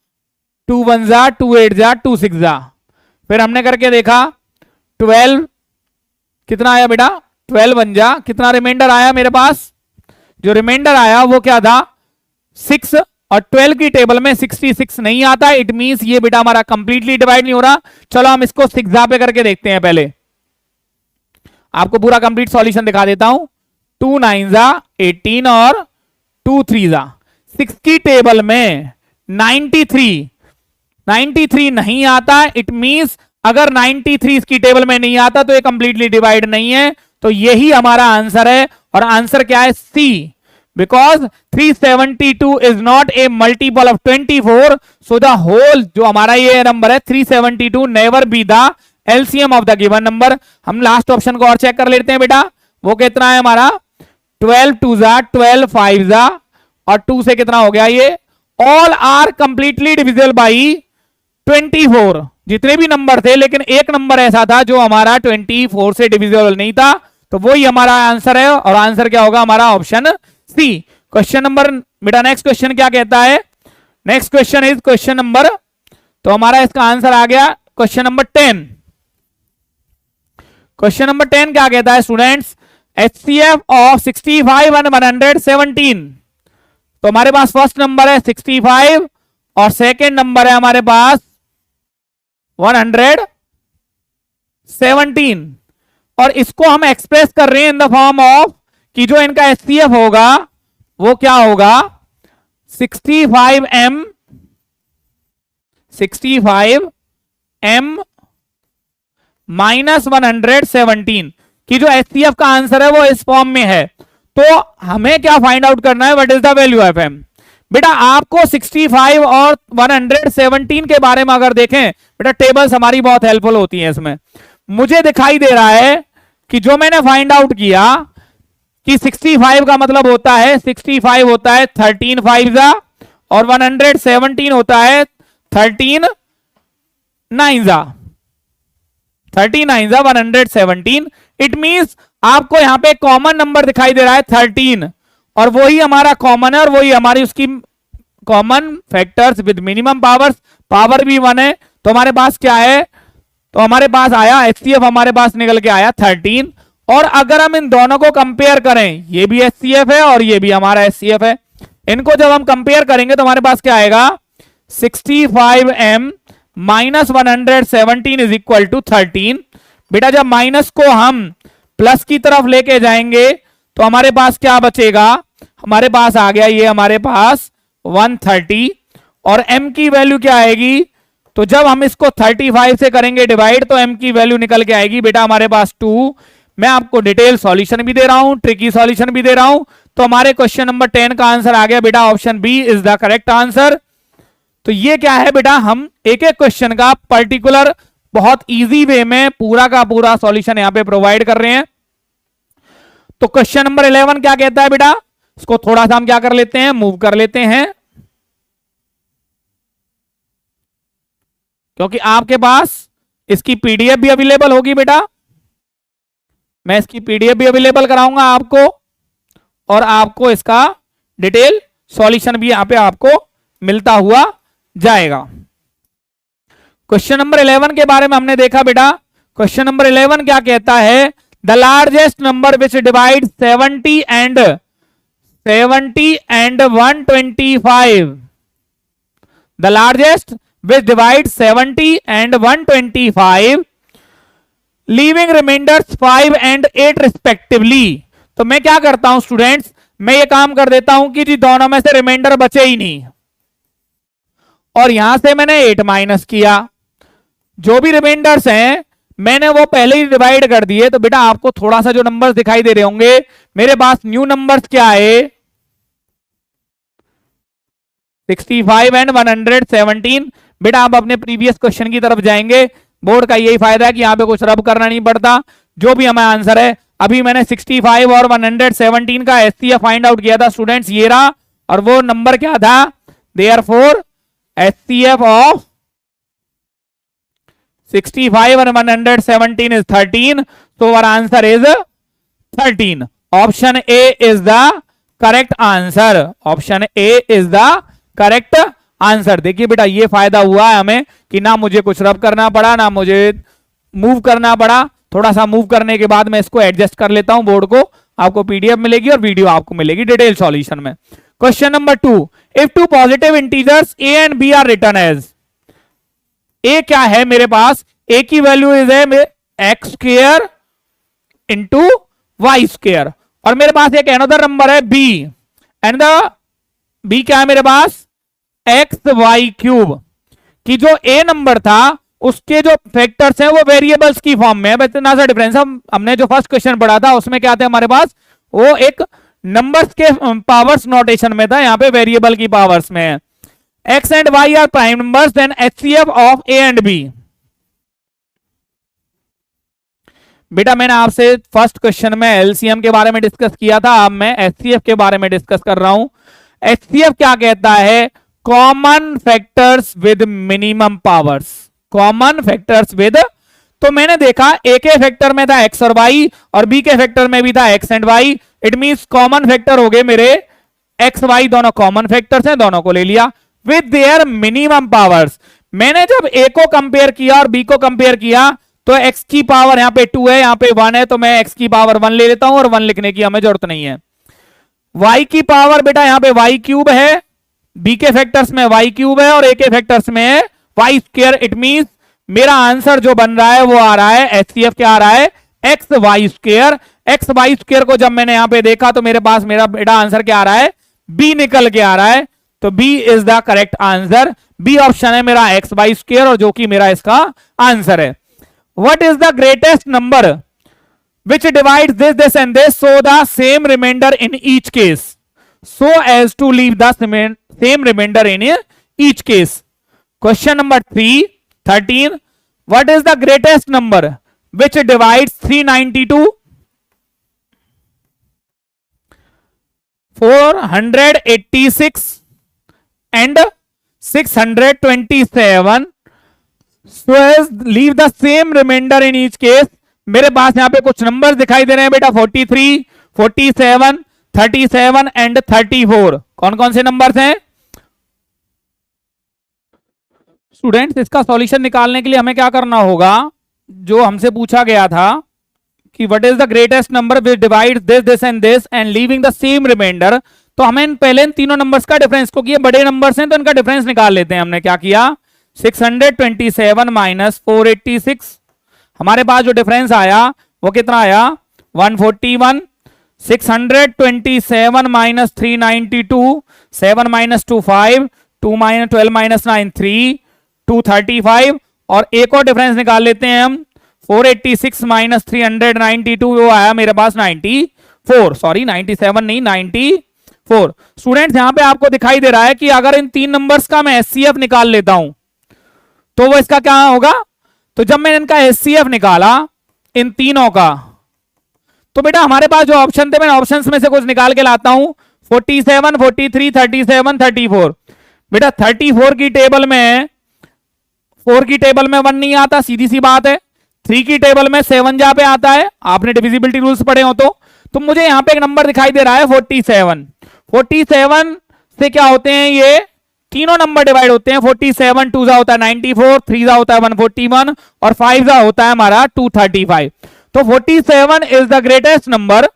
2 1 2 8 2 6, फिर हमने करके देखा 12 कितना आया बेटा, 12 1 कितना रिमाइंडर आया मेरे पास, जो रिमाइंडर आया वो क्या था 6, और 12 की टेबल में 66 नहीं आता। इट मींस ये बेटा हमारा कंप्लीटली डिवाइड नहीं हो रहा। चलो हम इसको 6 पे करके देखते हैं, पहले आपको पूरा कंप्लीट सॉल्यूशन दिखा देता हूं। 2 9 जा 18 और 2 3 जा 6 की टेबल में 93 नहीं आता। इट मींस अगर 93 इसकी टेबल में नहीं आता तो ये कंप्लीटली डिवाइड नहीं है, तो यही हमारा आंसर है। और आंसर क्या है? C, because 372 is not a multiple of 24, so the whole जो हमारा ये नंबर है 372 never be the LCM of the given number. हम लास्ट ऑप्शन को और चेक कर लेते हैं बेटा, वो कितना है हमारा 12 2 जा 12 5 जा और 2 से कितना हो गया ये, all are completely divisible by 24, जितने भी नंबर थे, लेकिन एक नंबर ऐसा था जो हमारा 24 से डिविजिबल नहीं था, तो वही हमारा आंसर है। और आंसर क्या होगा हमारा? Option C. क्वेश्चन नंबर बेटा नेक्स्ट क्वेश्चन क्या कहता है? Next question is question number, तो हमारा इसका आंसर आ गया क्वेश्चन नंबर 10। क्वेश्चन नंबर 10 क्या कहता है स्टूडेंट्स? HCF of 65 and 117। तो हमारे पास फर्स्ट नंबर है 65 और सेकेंड नंबर है हमारे पास 117, और इसको हम एक्सप्रेस कर रहे हैं इन द फॉर्म ऑफ कि जो इनका HCF होगा वो क्या होगा? 65m माइनस 117 की जो HCF का आंसर है वो इस फॉर्म में है। तो हमें क्या फाइंड आउट करना है? What is the value of m? बेटा आपको 65 और 117 के बारे में अगर देखें बेटा, टेबल्स हमारी बहुत हेल्पफुल होती हैं। इसमें मुझे दिखाई दे रहा है कि जो मैंने फाइंड आउट किया कि 65 का मतलब होता है 65 होता है 13 5 जा और 117 होता है 13 9 जा 117। इट मींस आपको यहां पे कॉमन नंबर दिखाई दे रहा है 13, और वही हमारा कॉमन है और वही हमारी उसकी common factors with minimum powers, power भी 1 है। तो हमारे पास क्या है? तो हमारे पास आया HCF, हमारे पास निकल के आया 13। और अगर हम इन दोनों को कंपेयर करें, ये भी HCF है और ये भी हमारा HCF है, इनको जब हम कंपेयर करेंगे तो हमारे पास क्या आएगा? 65m minus 117 is equal to 13। बेटा जब माइनस को हम प्लस की तरफ लेके जाएंगे तो हमारे पास क्या बचेगा? हमारे पास आ गया ये हमारे पास 130, और m की वैल्यू क्या आएगी? तो जब हम इसको 35 से करेंगे डिवाइड तो m की वैल्यू निकल के आएगी बेटा हमारे पास 2। मैं आपको डिटेल सॉल्यूशन भी दे रहा हूं, ट्रिकी सॉल्यूशन भी दे रहा हूं। तो हमारे क्वेश्चन नंबर 10 का आंसर आ गया बेटा option B is the correct answer. तो ये क्या है बेटा, हम एक एक क्वेश्चन का पर्टिकुलर बहुत इजी वे में पूरा का पूरा सॉल्यूशन यहां पे प्रोवाइड कर रहे हैं। तो क्वेश्चन नंबर 11 क्या कहता है बेटा? इसको थोड़ा सा हम क्या कर लेते हैं, मूव कर लेते हैं, क्योंकि आपके पास इसकी पीडीएफ भी अवेलेबल होगी बेटा। मैं इसकी पीडीएफ भी अवेलेबल कराऊंगा आपको, और आपको इसका डिटेल सॉल्यूशन भी यहां पे आपको मिलता हुआ जाएगा। क्वेश्चन नंबर 11 के बारे में हमने देखा बेटा। क्वेश्चन नंबर 11 क्या कहता है? The largest number which divide 70 and 125, the largest which divide 70 and 125 leaving remainders 5 and 8 respectively. तो मैं क्या करता हूं स्टूडेंट्स, मैं ये काम कर देता हूं कि जी दोनों में से रिमाइंडर बचे ही नहीं, और यहां से मैंने 8 माइनस किया, जो भी रिमाइंडर्स हैं मैंने वो पहले ही डिवाइड कर दिए। तो बेटा आपको थोड़ा सा जो नंबर्स दिखाई दे रहे होंगे, मेरे पास न्यू नंबर्स क्या है? 65 एंड 117। बेटा आप अपने प्रीवियस क्वेश्चन की तरफ जाएंगे, बोर्ड का यही फायदा है कि यहां पे कुछ रब करना नहीं पड़ता, जो भी हमारा आंसर है। अभी मैंने 65 और 117 का HCF फाइंड आउट किया था स्टूडेंट्स, ये रहा, और वो नंबर क्या था? Therefore HCF of 65 and 117 is 13, so our answer is 13. Option A is the correct answer. Option A is the correct answer. देखिए बेटा ये फायदा हुआ है हमें कि ना मुझे कुछ रब करना पड़ा, ना मुझे मूव करना पड़ा। थोड़ा सा मूव करने के बाद मैं इसको एडजस्ट कर लेता हूं बोर्ड को, आपको पीडीएफ मिलेगी और वीडियो आपको मिलेगी डिटेल सॉल्यूशन में। Question number 2, if two positive integers a and b are written as, A क्या है मेरे पास? ए की वैल्यू इज है x square into y square, और मेरे पास एक अनदर नंबर है बी, एंड द बी क्या है मेरे पास, एक्स वाई क्यूब, कि जो ए नंबर था उसके जो फैक्टर्स हैं वो वेरिएबल्स की फॉर्म में है। बस इतना सा डिफरेंस। हमने जो फर्स्ट क्वेश्चन पढ़ा था उसमें क्या थे हमारे पास, वो एक नंबर्स के पावर्स नोटेशन में था, यहाँ पे वेरिएबल की पावर्स में है। X and y are prime numbers, then HCF of a and b. बेटा मैंने आपसे फर्स्ट क्वेश्चन में एलसीएम के बारे में डिस्कस किया था, अब मैं एचसीएफ के बारे में डिस्कस कर रहा हूं। एचसीएफ क्या कहता है, common factors with minimum powers. Common factors with, तो मैंने देखा ए के फैक्टर में था एक्स और वाई, और बी के फैक्टर में भी था x and y. It means common factor हो गए मेरे एक्स वाई, दोनों कॉमन फैक्टर्स हैं, दोनों को ले लिया विद देयर मिनिमम पावर्स। मैंने जब ए को कंपेयर किया और बी को कंपेयर किया तो एक्स की पावर यहाँ पे 2 है, यहाँ पे 1 है, तो मैं एक्स की पावर 1 ले लेता हूं और 1 लिखने की हमें जरूरत नहीं है। वाई की पावर बेटा यहाँ पे वाई क्यूब है, बी के फैक्टर्स में वाई क्यूब है और ए के फैक्टर्स में है वाई स्क्वायर। इट मींस मेरा आंसर जो बन रहा है वो आ रहा है एचसीएफ क्या आ रहा है, x y square. X y square को जब मैंने यहां पे देखा तो मेरे पास मेरा बेटा आंसर क्या आ रहा है, बी निकल के आ रहा है। तो B is the correct answer. B option है मेरा एक्स वाई स्क्वायर, और जो कि मेरा इसका आंसर है। What is the greatest number which divides this and this so the same remainder in each case, so as to leave the same remainder in each case. Question number 13. What is the greatest number which divides 392, 486 and 627 so as leave the same remainder in each case? मेरे पास यहां पे कुछ numbers दिखाई दे रहे हैं बेटा, 43, 47, 37 and 34। कौन कौन से नंबर्स हैं स्टूडेंट्स? इसका सॉल्यूशन निकालने के लिए हमें क्या करना होगा, जो हमसे पूछा गया था कि what is the greatest number which divides this this and this and leaving the same remainder. तो हमें पहले इन तीनों नंबर्स का डिफरेंस को किया, बड़े नंबर्स हैं तो इनका डिफरेंस निकाल लेते हैं। हमने क्या किया, 627 माइनस 486, हमारे पास जो डिफरेंस आया वो कितना आया, 141। 627 माइनस 392, 7 माइनस 2 5, 2 माइनस 12 माइनस 9 3, 235। और एक और डिफरेंस निकाल लेते हैं हम, 486 माइनस 392 वो आया मेरे पास 94, सॉरी 97 नहीं 94। स्टूडेंट्स यहां पे आपको दिखाई दे रहा है कि अगर इन तीन नंबर्स का मैं एचसीएफ निकाल लेता हूं तो वो इसका क्या होगा। तो जब मैंने इनका एचसीएफ निकाला इन तीनों का, तो बेटा हमारे पास जो ऑप्शन थे, मैं ऑप्शंस में से कुछ निकाल के लाता हूं, 47, 43, 37, 34। बेटा 34 की टेबल में 4 की टेबल में 1 नहीं आता, सीधी सी बात है। 3 की टेबल में 7 जहां पे आता है, आपने डिविजिबिलिटी रूल्स पढ़े हो तो मुझे यहां पे एक नंबर दिखाई दे रहा है 47। 47 से क्या होते हैं, ये तीनों नंबर डिवाइड होते हैं। 47 2 जा होता है 94, 3 जा होता है 141 और 5 जा होता है हमारा 235। तो 47 is the greatest number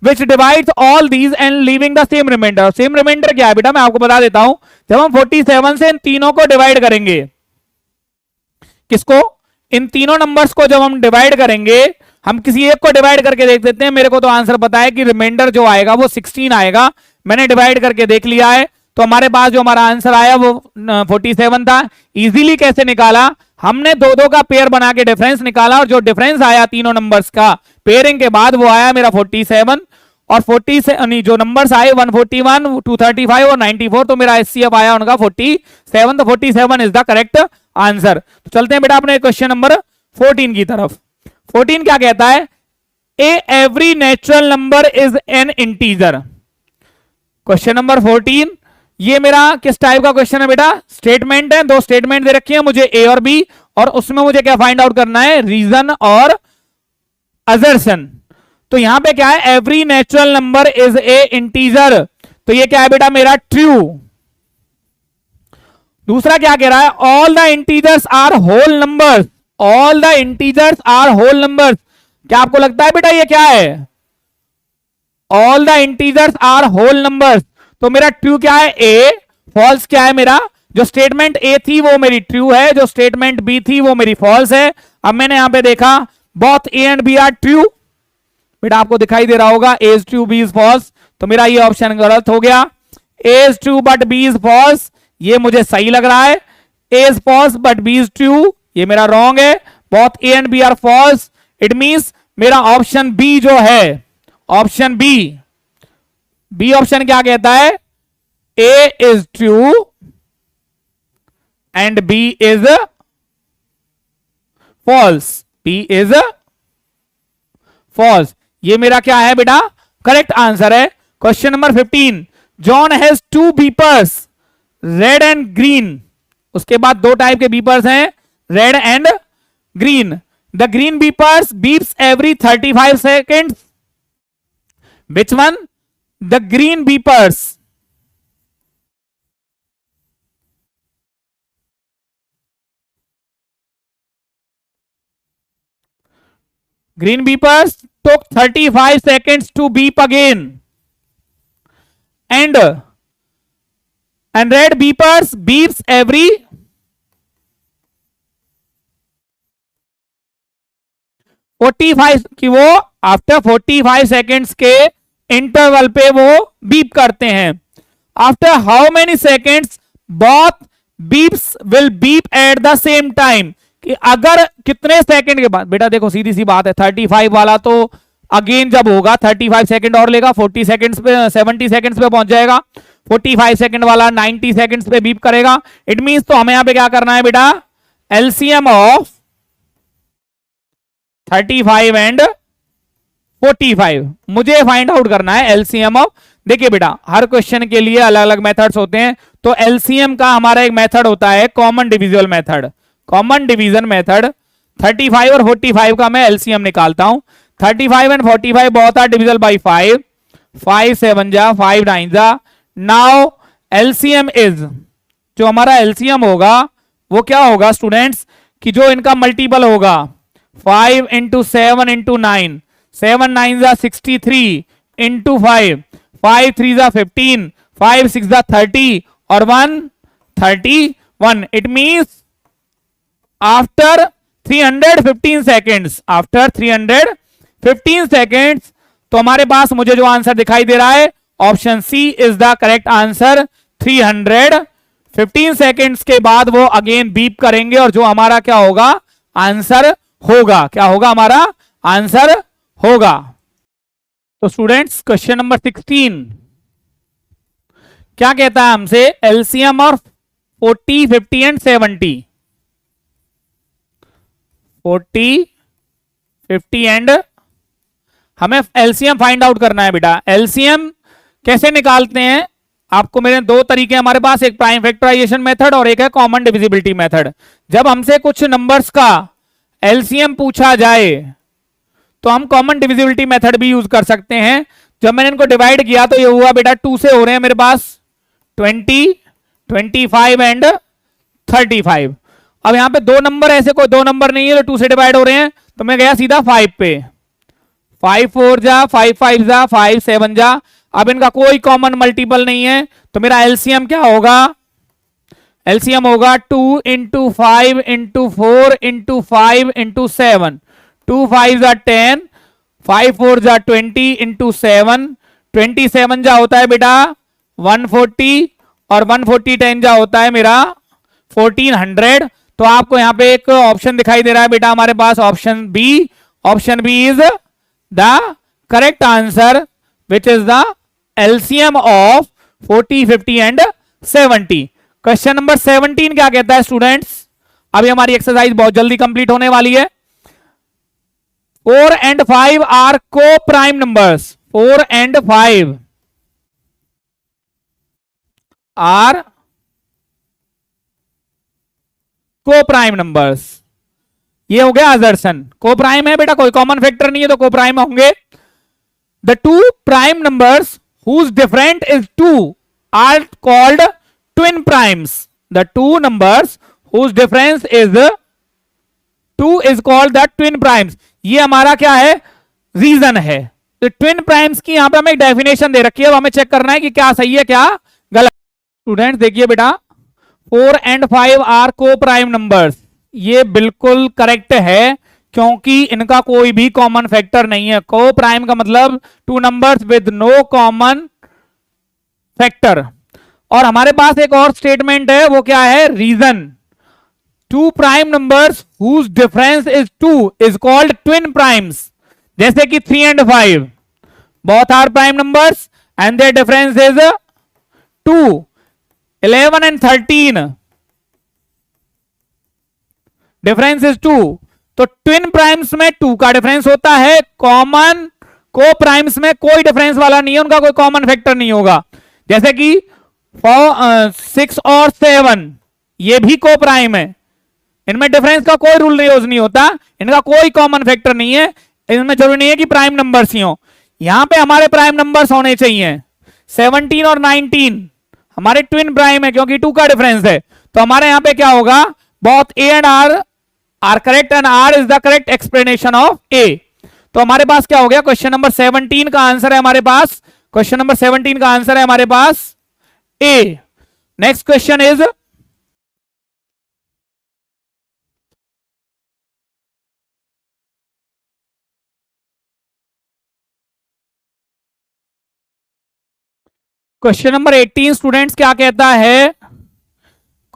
which divides all these and leaving the same remainder. Same remainder क्या है बेटा, मैं आपको बता देता हूं। जब हम 47 से इन तीनों को डिवाइड करेंगे, किसको, इन तीनों नंबर्स को जब हम डिवाइड करेंगे, हम किसी एक को डिवाइड करके देख देते हैं। मेरे को तो आंसर पता है कि रिमाइंडर जो आएगा वो 16 आएगा, मैंने डिवाइड करके देख लिया है। तो हमारे पास जो हमारा आंसर आया वो 47 था। इजीली कैसे निकाला, हमने दो दो का पेयर बना के डिफरेंस निकाला, और जो डिफरेंस आया तीनों नंबर्स का पेयरिंग के बाद वो आया मेरा 47। और 47 जो नंबर्स आए 141, 235 और 94, तो मेरा एचसीएफ आया उनका 47। तो 47 इज द करेक्ट आंसर। तो चलते हैं बेटा अपने क्वेश्चन नंबर 14 की तरफ। 14 क्या कहता है, A every natural number is an integer. Question number 14 ये मेरा किस टाइप का क्वेश्चन है बेटा, स्टेटमेंट है। दो स्टेटमेंट दे रखी है मुझे, ए और बी, और उसमें मुझे क्या फाइंड आउट करना है, रीजन और असर्शन। तो यहां पे क्या है, every natural number is a integer, तो ये क्या है बेटा मेरा ट्रू। दूसरा क्या कह रहा है, all the integers are whole numbers, all the integers are whole numbers. क्या आपको लगता है बेटा ये क्या है, all the integers are whole numbers. तो मेरा ट्रू क्या है, ए। फॉल्स क्या है मेरा, जो स्टेटमेंट ए थी वो मेरी ट्रू है, जो स्टेटमेंट बी थी वो मेरी फॉल्स है। अब मैंने यहां पे देखा both A and B are true, बेटा आपको दिखाई दे रहा होगा A is true, B is false, तो मेरा ये ऑप्शन गलत हो गया। A is true but B is false, ये मुझे सही लग रहा है। A is false but B is true, ये मेरा रॉन्ग है। both A and B are false, it means मेरा ऑप्शन बी जो है, ऑप्शन बी ऑप्शन क्या कहता है? A is true and B is false, B is false, ये मेरा क्या है बेटा? करेक्ट आंसर है। Question number 15, John has 2 beepers, red and green. उसके बाद 2 टाइप के बीपर्स हैं, red and green. The green beepers beeps every 35 seconds, which one? The green beepers, green beepers took 35 seconds to beep again, and red beepers beeps every 45 कि वो after 45 seconds के interval पे वो beep करते हैं। After how many seconds both beeps will beep at the same time, कि अगर कितने सेकंड के बाद, बेटा देखो सीधी सी बात है, 35 वाला तो अगेन जब होगा 35 सेकंड और लेगा, 40 सेकंड्स पे 70 सेकंड्स पे पहुंच जाएगा। 45 सेकंड वाला 90 सेकंड्स पे बीप करेगा। इट मींस तो हमें यहां पे क्या करना है बेटा? एलसीएम ऑफ 35 एंड 45 मुझे फाइंड आउट करना है। एलसीएम ऑफ, देखिए बेटा हर क्वेश्चन के लिए अलग अलग मेथड्स होते हैं, तो एलसीएम का हमारा एक मेथड होता है common divisible method, common division method. 35 और 45 का मैं एलसीएम निकालता हूं। 35 and 45 both are divisible by 5, 5 7 जा, 5 9 जा। नाउ एलसीएम इज, जो हमारा एलसीएम होगा वो क्या होगा स्टूडेंट्स, कि जो इनका मल्टीपल होगा 5 इंटू 7 इंटू 9, 7 9 जा 63 इंटू 5, 5 3 जा 15, 5 6 जा 30 और 1 31। It means after 315 seconds, after 315 seconds, तो हमारे पास मुझे जो आंसर दिखाई दे रहा है option C is the correct answer. 315 seconds के बाद वो अगेन बीप करेंगे और जो हमारा क्या होगा? आंसर होगा। क्या होगा? हमारा आंसर होगा। तो स्टूडेंट्स क्वेश्चन नंबर 16 क्या कहता है हमसे? एलसीएम ऑफ 40 50 एंड 70, 40 50 एंड, हमें एलसीएम फाइंड आउट करना है बेटा। एलसीएम कैसे निकालते हैं? आपको मेरे 2 तरीके हमारे पास, एक प्राइम फैक्टराइजेशन मेथड और एक है कॉमन डिविजिबिलिटी मेथड। जब हमसे कुछ नंबर्स का एलसीएम पूछा जाए तो हम कॉमन डिविजिबिलिटी मेथड भी यूज कर सकते हैं। जब मैंने इनको डिवाइड किया तो ये हुआ बेटा 2 से हो रहे हैं मेरे पास 20, 25 एंड 35। अब यहां पे 2 नंबर, ऐसे कोई 2 नंबर नहीं है तो 2 से डिवाइड हो रहे हैं, तो मैं गया सीधा 5 पे। 5 4 जा, 5 5 जा, 5 7 जा। अब इनका कोई कॉमन मल्टीपल नहीं है, तो मेरा एलसीएम क्या होगा? एलसीएम होगा 2 इंटू 5 इंटू 4 इंटू 5 इंटू 7, 2 5 जा 10, 5 4 जा 20 इंटू 7, 27 जा होता है बेटा 140 और 140 10 जा होता है मेरा 1400। तो आपको यहां पे एक ऑप्शन दिखाई दे रहा है बेटा हमारे पास, option B. Option B is the correct answer which is the LCM of 40 50 and 70। Question number 17 क्या कहता है स्टूडेंट्स? अभी हमारी एक्सरसाइज बहुत जल्दी कंप्लीट होने वाली है। 4 and 5 आर को प्राइम नंबर्स, 4 and 5 आर को प्राइम नंबर्स। ये हो गया असर्शन। को प्राइम है बेटा, कोई कॉमन फैक्टर नहीं है तो को प्राइम होंगे। The 2 prime numbers whose different is 2 are called twin primes. The 2 numbers whose difference is 2 is called the twin primes. ये हमारा क्या है? रीजन है। तो ट्विन प्राइम्स की यहां पे हमें एक डेफिनेशन दे रखी है, अब हमें चेक करना है कि क्या सही है क्या गलत। स्टूडेंट्स देखिए बेटा, 4 and 5 आर को प्राइम नंबर्स, ये बिल्कुल करेक्ट है, क्योंकि इनका कोई भी कॉमन फैक्टर नहीं है। को प्राइम का मतलब two numbers with no common factor. और हमारे पास एक और स्टेटमेंट है, वो क्या है, reason two prime numbers whose difference is 2 is called twin primes. जैसे कि 3 and 5 both are prime numbers and their difference is 2. 11 and 13 difference is 2। तो ट्विन प्राइम्स में 2 का डिफरेंस होता है, कॉमन को प्राइम्स में कोई डिफरेंस वाला नहीं है, उनका कोई कॉमन फैक्टर नहीं होगा। जैसे कि 6 और 7 ये भी को प्राइम है, इनमें डिफरेंस का कोई रूल यूज नहीं होता, इनका कोई कॉमन फैक्टर नहीं है, इनमें जरूरी नहीं है कि प्राइम नंबर्स ही हो। यहां पे हमारे प्राइम नंबर्स होने चाहिए, 17 और 19 हमारे ट्विन प्राइम है क्योंकि 2 का डिफरेंस है। तो हमारे यहां पे क्या होगा, both A and R are correct and R is the correct explanation of A. तो हमारे पास क्या हो गया, क्वेश्चन नंबर 17 का आंसर है हमारे पास, क्वेश्चन नंबर 17 का आंसर है हमारे पास A. Next question is question number 18 students क्या कहता है,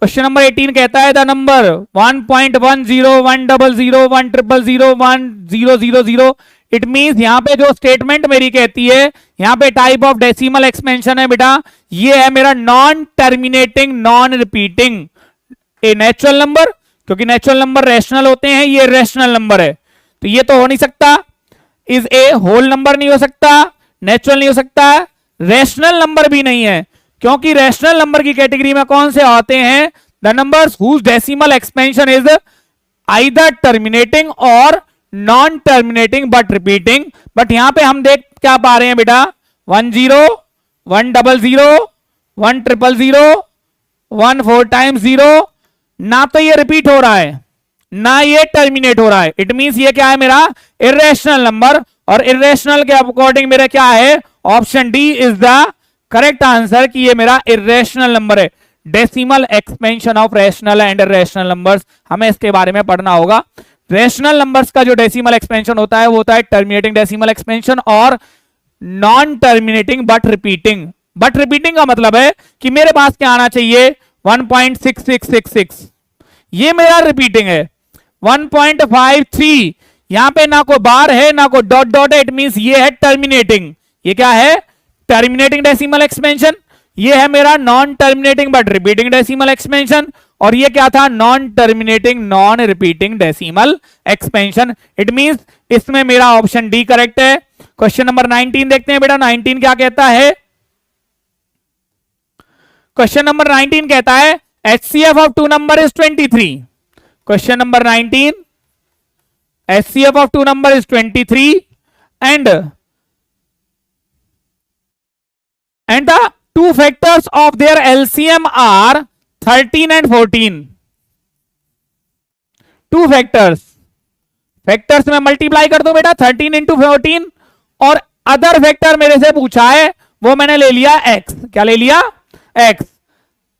क्वेश्चन नंबर 18 कहता है द नंबर 1.10 100 100 1000 इट मींस यहां पे जो स्टेटमेंट मेरी कहती है, यहां पे टाइप ऑफ डेसिमल एक्सपेंशन है बेटा, ये है मेरा नॉन टर्मिनेटिंग नॉन रिपीटिंग ए नेचुरल नंबर, क्योंकि नेचुरल नंबर रैशनल होते हैं, ये रैशनल नंबर है, तो ये तो हो नहीं सकता। इज ए होल नंबर नहीं हो सकता, नेचुरल नहीं हो सकता, रैशनल नंबर भी नहीं है, क्योंकि रैशनल नंबर की कैटेगरी में कौन से आते हैं, the numbers whose decimal expansion is either terminating or non terminating but repeating. But यहां पे हम देख क्या पा रहे हैं बेटा, 10 100 1000 1 4 टाइम्स 0, ना तो ये रिपीट हो रहा है ना ये टर्मिनेट हो रहा है, इट मींस ये क्या है मेरा इर्रेशनल नंबर, और इर्रेशनल के अकॉर्डिंग मेरा क्या है, option D is the correct answer कि ये मेरा इर्रेशनल नंबर है। Decimal expansion of rational and irrational numbers, हमें इसके बारे में पढ़ना होगा। रैशनल नंबर्स का जो डेसिमल एक्सपेंशन होता है वो होता है टर्मिनेटिंग डेसिमल एक्सपेंशन और non terminating but repeating. But repeating का मतलब है कि मेरे पास क्या आना चाहिए, 1.6666, ये मेरा रिपीटिंग है। 1.53 यहां पे ना कोई बार है ना कोई डॉट डॉट है, इट मींस ये है टर्मिनेटिंग, ये क्या है टर्मिनेटिंग डेसिमल एक्सपेंशन, ये है मेरा non terminating but repeating decimal expansion, और ये क्या था non terminating non repeating decimal expansion. It means इसमें मेरा ऑप्शन डी करेक्ट है। क्वेश्चन नंबर 19 देखते हैं बेटा, 19 क्या कहता है, क्वेश्चन नंबर 19 कहता है HCF of two number is 23। Question number 19, HCF of two number is 23 and the two factors of their LCM are 13 and 14. Two factors में मल्टीप्लाई कर दो बेटा 13 इंटू 14, और अदर फैक्टर मेरे से पूछा है वो मैंने ले लिया x, क्या ले लिया x।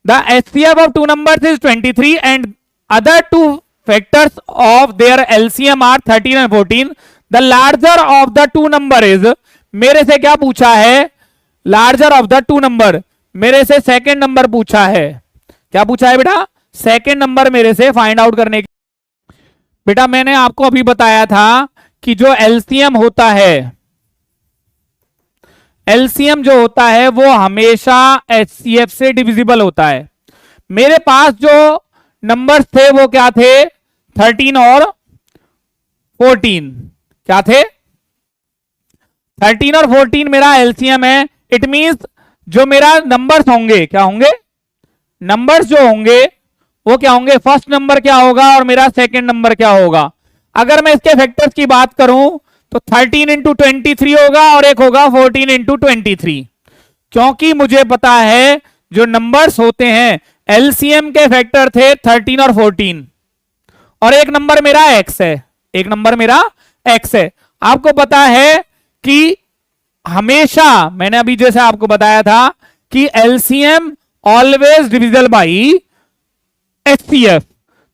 The HCF of two numbers is 23 and other two factors of their LCM are 13 and 14. The larger of the two number is, मेरे से क्या पूछा है, larger of the two number, मेरे से सेकेंड नंबर पूछा है, क्या पूछा है बेटा, सेकेंड नंबर मेरे से फाइंड आउट करने की। बेटा मैंने आपको अभी बताया था कि जो LCM होता है, LCM जो होता है वो हमेशा HCF से डिविजिबल होता है। मेरे पास जो नंबर्स थे वो क्या थे, 13 और 14, क्या थे 13 और 14 मेरा LCM है। इट मींस जो मेरा नंबर्स होंगे, क्या होंगे, नंबर्स जो होंगे वो क्या होंगे, फर्स्ट नंबर क्या होगा और मेरा सेकंड नंबर क्या होगा। अगर मैं इसके फैक्टर्स की बात करूं तो 13 इंटू 23 होगा और एक होगा 14 इंटू 23, क्योंकि मुझे पता है जो नंबर्स होते हैं LCM के फैक्टर थे 13 और 14, और एक नंबर मेरा x है, एक नंबर मेरा x है। आपको पता है कि हमेशा मैंने अभी जैसे आपको बताया था कि LCM always divisible by HCF,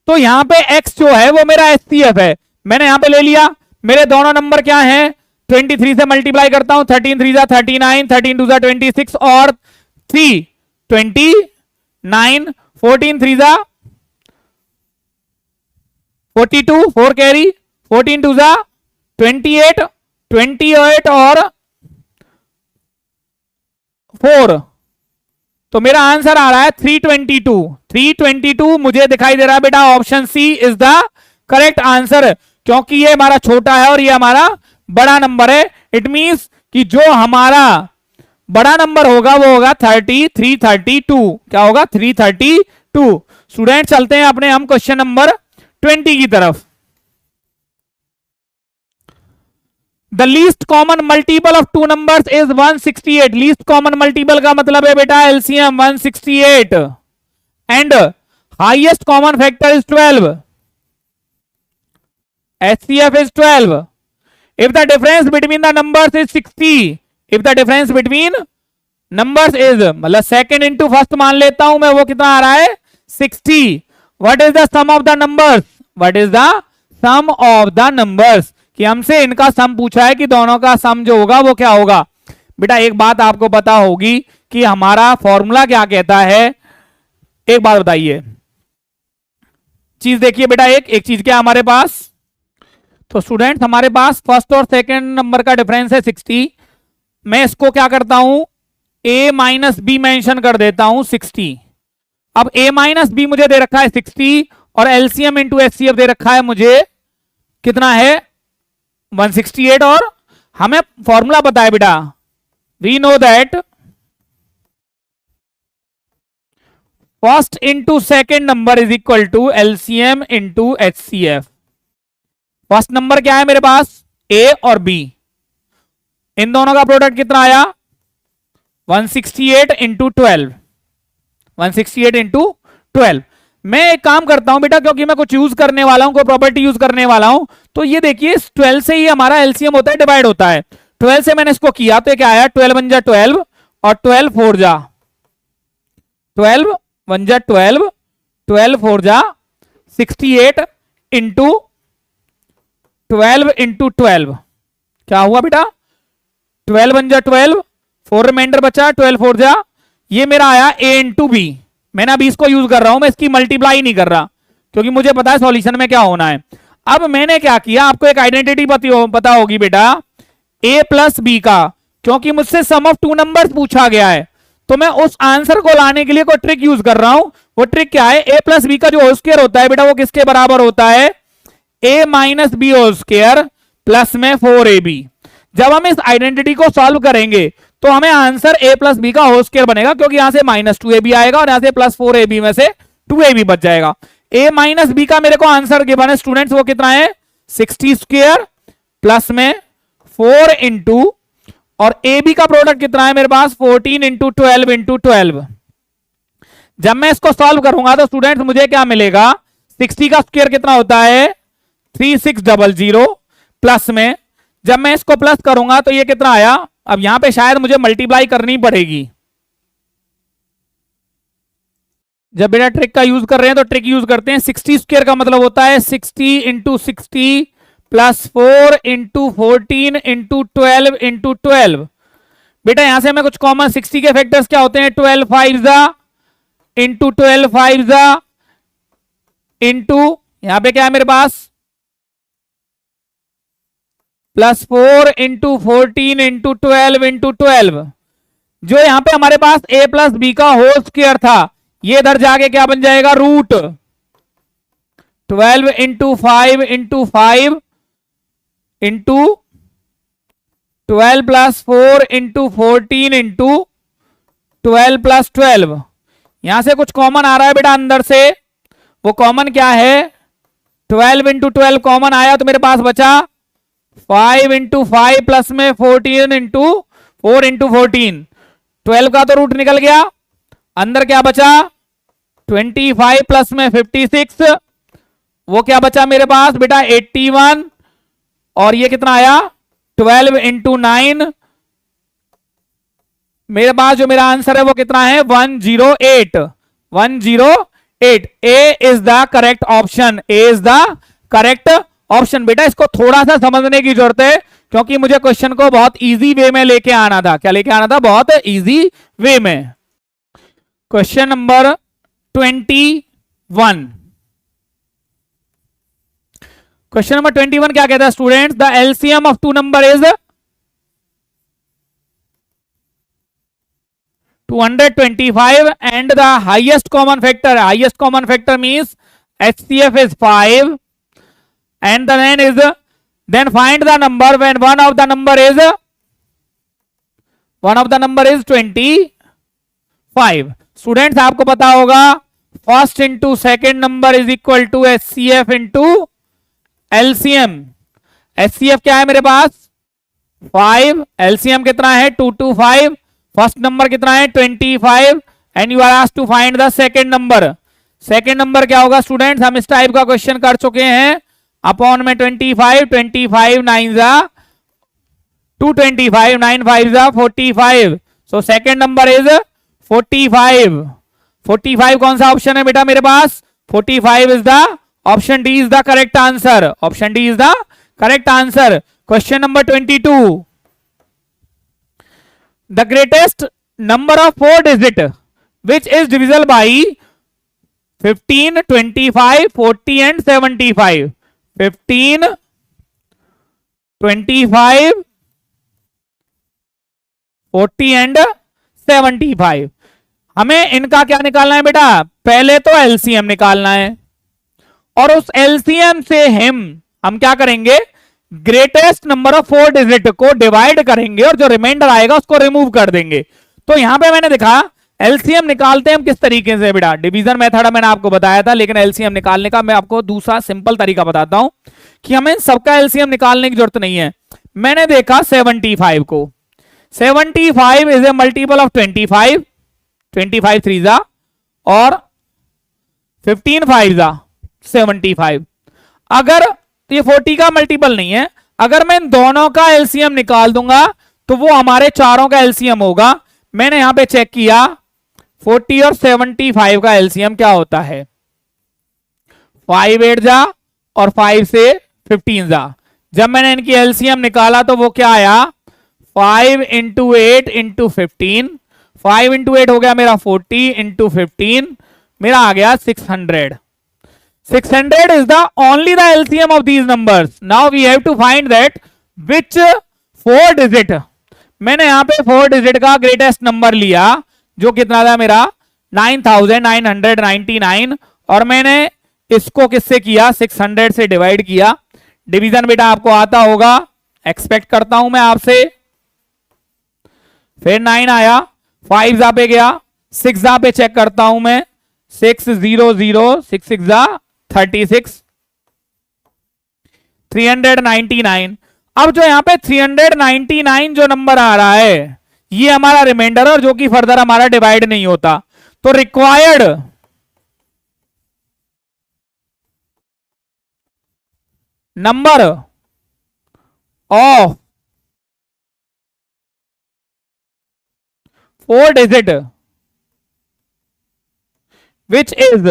तो यहां पे x जो है वो मेरा HCF है। मैंने यहां पे ले लिया, मेरे दोनों नंबर क्या हैं, 23 से मल्टीप्लाई करता हूं, 13 3 जा 39, 13 2 जा 26 और 3 29, 14 3 जा 42, 4 कैरी, 14 2 जा 28, 28 और 4, तो मेरा आंसर आ रहा है 322। 322 मुझे दिखाई दे रहा है बेटा, option C is the correct answer, क्योंकि ये हमारा छोटा है और ये हमारा बड़ा नंबर है। इट मींस कि जो हमारा बड़ा नंबर होगा वो होगा 332। क्या होगा, 332। स्टूडेंट चलते हैं अपने हम क्वेश्चन नंबर 20 की तरफ। The least common multiple of two numbers is 168। Least common multiple का मतलब है बेटा LCM 168 and highest common factor is 12। HCF is 12. If the difference between the numbers is 60, if the difference between numbers is, मतलब second into first मान लेता हूं मैं, वो कितना आ रहा है 60. What is the sum of the numbers? What is the sum of the numbers? कि हमसे इनका सम पूछा है कि दोनों का सम जो होगा वो क्या होगा। बेटा एक बात आपको पता होगी कि हमारा फॉर्मूला क्या कहता है, एक बात बताइए, चीज देखिए बेटा, एक चीज क्या हमारे पास, तो स्टूडेंट्स हमारे पास फर्स्ट और सेकंड नंबर का डिफरेंस है 60। मैं इसको क्या करता हूं, a माइनस बी मेंशन कर देता हूं 60। अब a माइनस बी मुझे दे रखा है 60 और एलसीएम इंटू एचसीएफ दे रखा है मुझे कितना है 168, और हमें फॉर्मूला पता है बेटा, we know that first into second number is equal to LCM into HCF. First number क्या है मेरे पास, ए और बी, इन दोनों का प्रोडक्ट कितना आया 168 इंटू 12, 168 इंटू 12। मैं एक काम करता हूं बेटा, क्योंकि मैं कुछ यूज करने वाला हूं, कोई प्रॉपर्टी यूज करने वाला हूं, तो ये देखिए 12 से ही हमारा एलसीएम होता है, डिवाइड होता है। 12 से मैंने इसको किया तो क्या आया, 12 1 जा 12 और 12 4 जा 12 1 जा 12, 12 4 जा 68 इंटू 12 इंटू 12, क्या हुआ बेटा 12 1 जा 12, 4 रिमाइंडर बचा, 12 4 जा, ये मेरा आया a इंटू बी। मैंने अभी इसको यूज कर रहा हूं, मैं इसकी मल्टीप्लाई नहीं कर रहा क्योंकि मुझे पता है सॉल्यूशन में क्या होना है। अब मैंने क्या किया, आपको एक आइडेंटिटी पता होगी बेटा a प्लस बी का, क्योंकि मुझसे सम ऑफ टू नंबर्स पूछा गया है, तो मैं उस आंसर को लाने के लिए कोई ट्रिक यूज कर रहा हूं। वो ट्रिक क्या है, a प्लस बी का जो होल स्क्वायर होता है बेटा वो किसके बराबर होता है, a minus b whole square plus में 4ab। जब हम इस आइडेंटिटी को सॉल्व करेंगे तो हमें आंसर a प्लस बी का होल स्क्वायर बनेगा, क्योंकि यहां से माइनस 2ab आएगा और यहां से प्लस 4ab में से 2ab बच जाएगा। a माइनस बी का मेरे को आंसर गिवन है स्टूडेंट्स, वो कितना है 60 स्क्वायर प्लस में 4 इंटू, और ab का प्रोडक्ट कितना है मेरे पास 14 इंटू 12 इंटू 12। जब मैं इसको सॉल्व करूंगा तो स्टूडेंट्स मुझे क्या मिलेगा, 60 का स्क्वायर कितना होता है 3600 प्लस में, जब मैं इसको प्लस करूंगा तो ये कितना आया, अब यहां पे शायद मुझे मल्टीप्लाई करनी पड़ेगी। जब बेटा ट्रिक का यूज कर रहे हैं तो ट्रिक यूज करते हैं। 60 स्क्वायर का मतलब होता है 60 into 60 plus 4 into 14 into 12 into 12। बेटा यहां से हमें कुछ कॉमन, 60 के फैक्टर्स क्या होते हैं, 12 5 जा इंटू 12 5 जा इंटू, यहां पे क्या है मेरे पास प्लस 4 इंटू 14 इंटू 12 इंटू 12। जो यहां पे हमारे पास a प्लस बी का होल स्क्वायर था, ये इधर जाके क्या बन जाएगा, root 12 into 5 into 5 into 12 plus 4 into 14 into 12 plus 12। यहां से कुछ कॉमन आ रहा है बेटा अंदर से, वो कॉमन क्या है, 12 इंटू 12 कॉमन आया तो मेरे पास बचा 5 इंटू 5 प्लस में 14 इंटू 4 इंटू 14। 12 का तो रूट निकल गया, अंदर क्या बचा 25 प्लस में 56, वो क्या बचा मेरे पास बेटा 81, और ये कितना आया 12 इंटू 9। मेरे पास जो मेरा आंसर है वो कितना है 108। 108 A is the correct option, A is the correct option. बेटा इसको थोड़ा सा समझने की जरूरत है क्योंकि मुझे क्वेश्चन को बहुत इजी वे में लेके आना था। क्या लेके आना था? बहुत इजी वे में। Question number 21। क्वेश्चन नंबर 21 क्या कहता है students? The LCM of two number is 225 and the highest common factor means HCF is 5 and then find the number when one of the number is 25. Students आपको पता होगा first into second number is equal to HCF into LCM. HCF क्या है मेरे पास? 5, LCM कितना है? 225, first number कितना है? 25 and you are asked to find the second number. Second number क्या होगा स्टूडेंट्स? हम इस टाइप का क्वेश्चन कर चुके हैं। अपॉन में 25, 25 9 जा 225, 9 5 जा 45। So second number is 45। 45 कौन सा ऑप्शन है बेटा मेरे पास? 45 is the option D is the correct answer. Option D is the correct answer. Question number 22। The greatest number of 4 digit which is divisible by 15, 25, 40 and 75. 15, 25, 40 and 75। हमें इनका क्या निकालना है बेटा? पहले तो एलसीएम निकालना है और उस एलसीएम से हम क्या करेंगे? ग्रेटेस्ट नंबर ऑफ 4 डिजिट को डिवाइड करेंगे और जो रिमाइंडर आएगा उसको रिमूव कर देंगे। तो यहां पे मैंने देखा एलसीएम निकालते हैं हम किस तरीके से बेटा? डिवीजन मेथड मैंने आपको बताया था, लेकिन एलसीएम निकालने का मैं आपको दूसरा सिंपल तरीका बताता हूं कि हमें सबका एलसीएम निकालने की जरूरत नहीं है। मैंने देखा 75 को। 75 इज ए मल्टीपल ऑफ 25, 25 3 जा और 15 5 जा 75। अगर ये 40 का मल्टीपल नहीं है, अगर मैं इन दोनों का एलसीएम निकाल दूंगा तो वो हमारे चारों का एलसीएम होगा। मैंने यहां पे चेक किया 40 और 75 का एलसीएम क्या होता है? 5 8 जा और 5 से 15 जा। जब मैंने इनकी एलसीएम निकाला तो वो क्या आया? 5 इंटू 8 इंटू 15। 5 इंटू 8 हो गया मेरा 40 इंटू 15 मेरा आ गया 600। 600 is the only the LCM of these numbers. Now we have to find that which 4 digit। मैंने यहां पे 4 डिजिट का ग्रेटेस्ट नंबर लिया जो कितना था मेरा? 9999 और मैंने इसको किससे किया? 600 से डिवाइड किया। डिवीजन बेटा आपको आता होगा, एक्सपेक्ट करता हूं मैं आपसे। फिर 9 आया, 5 जा पे गया, 6 जा पे चेक करता हूं मैं। 6 0 0 6 6 जा 36, 399। अब जो यहां पे 399 जो नंबर आ रहा है ये हमारा रिमाइंडर और जो कि फर्दर हमारा डिवाइड नहीं होता। तो required number of 4 digit which is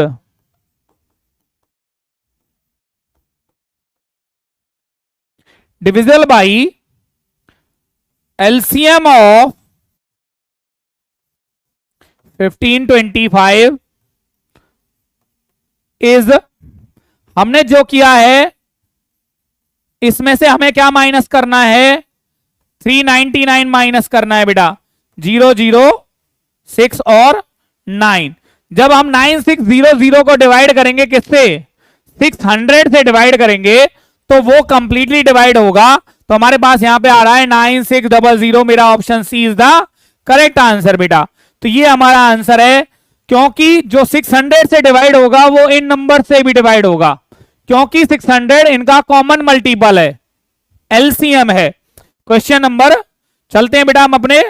divisible by LCM of 1525 is, हमने जो किया है इसमें से हमें क्या माइनस करना है? 399 माइनस करना है बेटा। 0 0 6 और 9। जब हम 9600 को डिवाइड करेंगे किससे? 600 से डिवाइड करेंगे तो वो कंप्लीटली डिवाइड होगा। तो हमारे पास यहां पे आ रहा है 9600। मेरा option C is the correct answer बेटा। तो ये हमारा आंसर है क्योंकि जो 600 से डिवाइड होगा वो इन नंबर से भी डिवाइड होगा क्योंकि 600 इनका कॉमन मल्टीपल है, एलसीएम है। क्वेश्चन नंबर चलते हैं बेटा हम अपने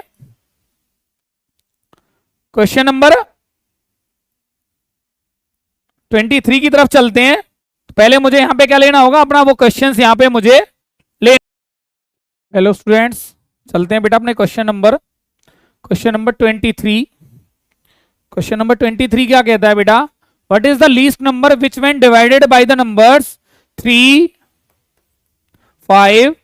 क्वेश्चन नंबर 23 की तरफ चलते हैं। पहले मुझे यहां पे क्या लेना होगा? अपना वो क्वेश्चंस यहां पे मुझे ले। हेलो स्टूडेंट्स, चलते हैं बेटा अपने क्वेश्चन नंबर 23। क्वेश्चन नंबर 23 क्या कहता है बेटा? What is the least number which when divided by the numbers 3 5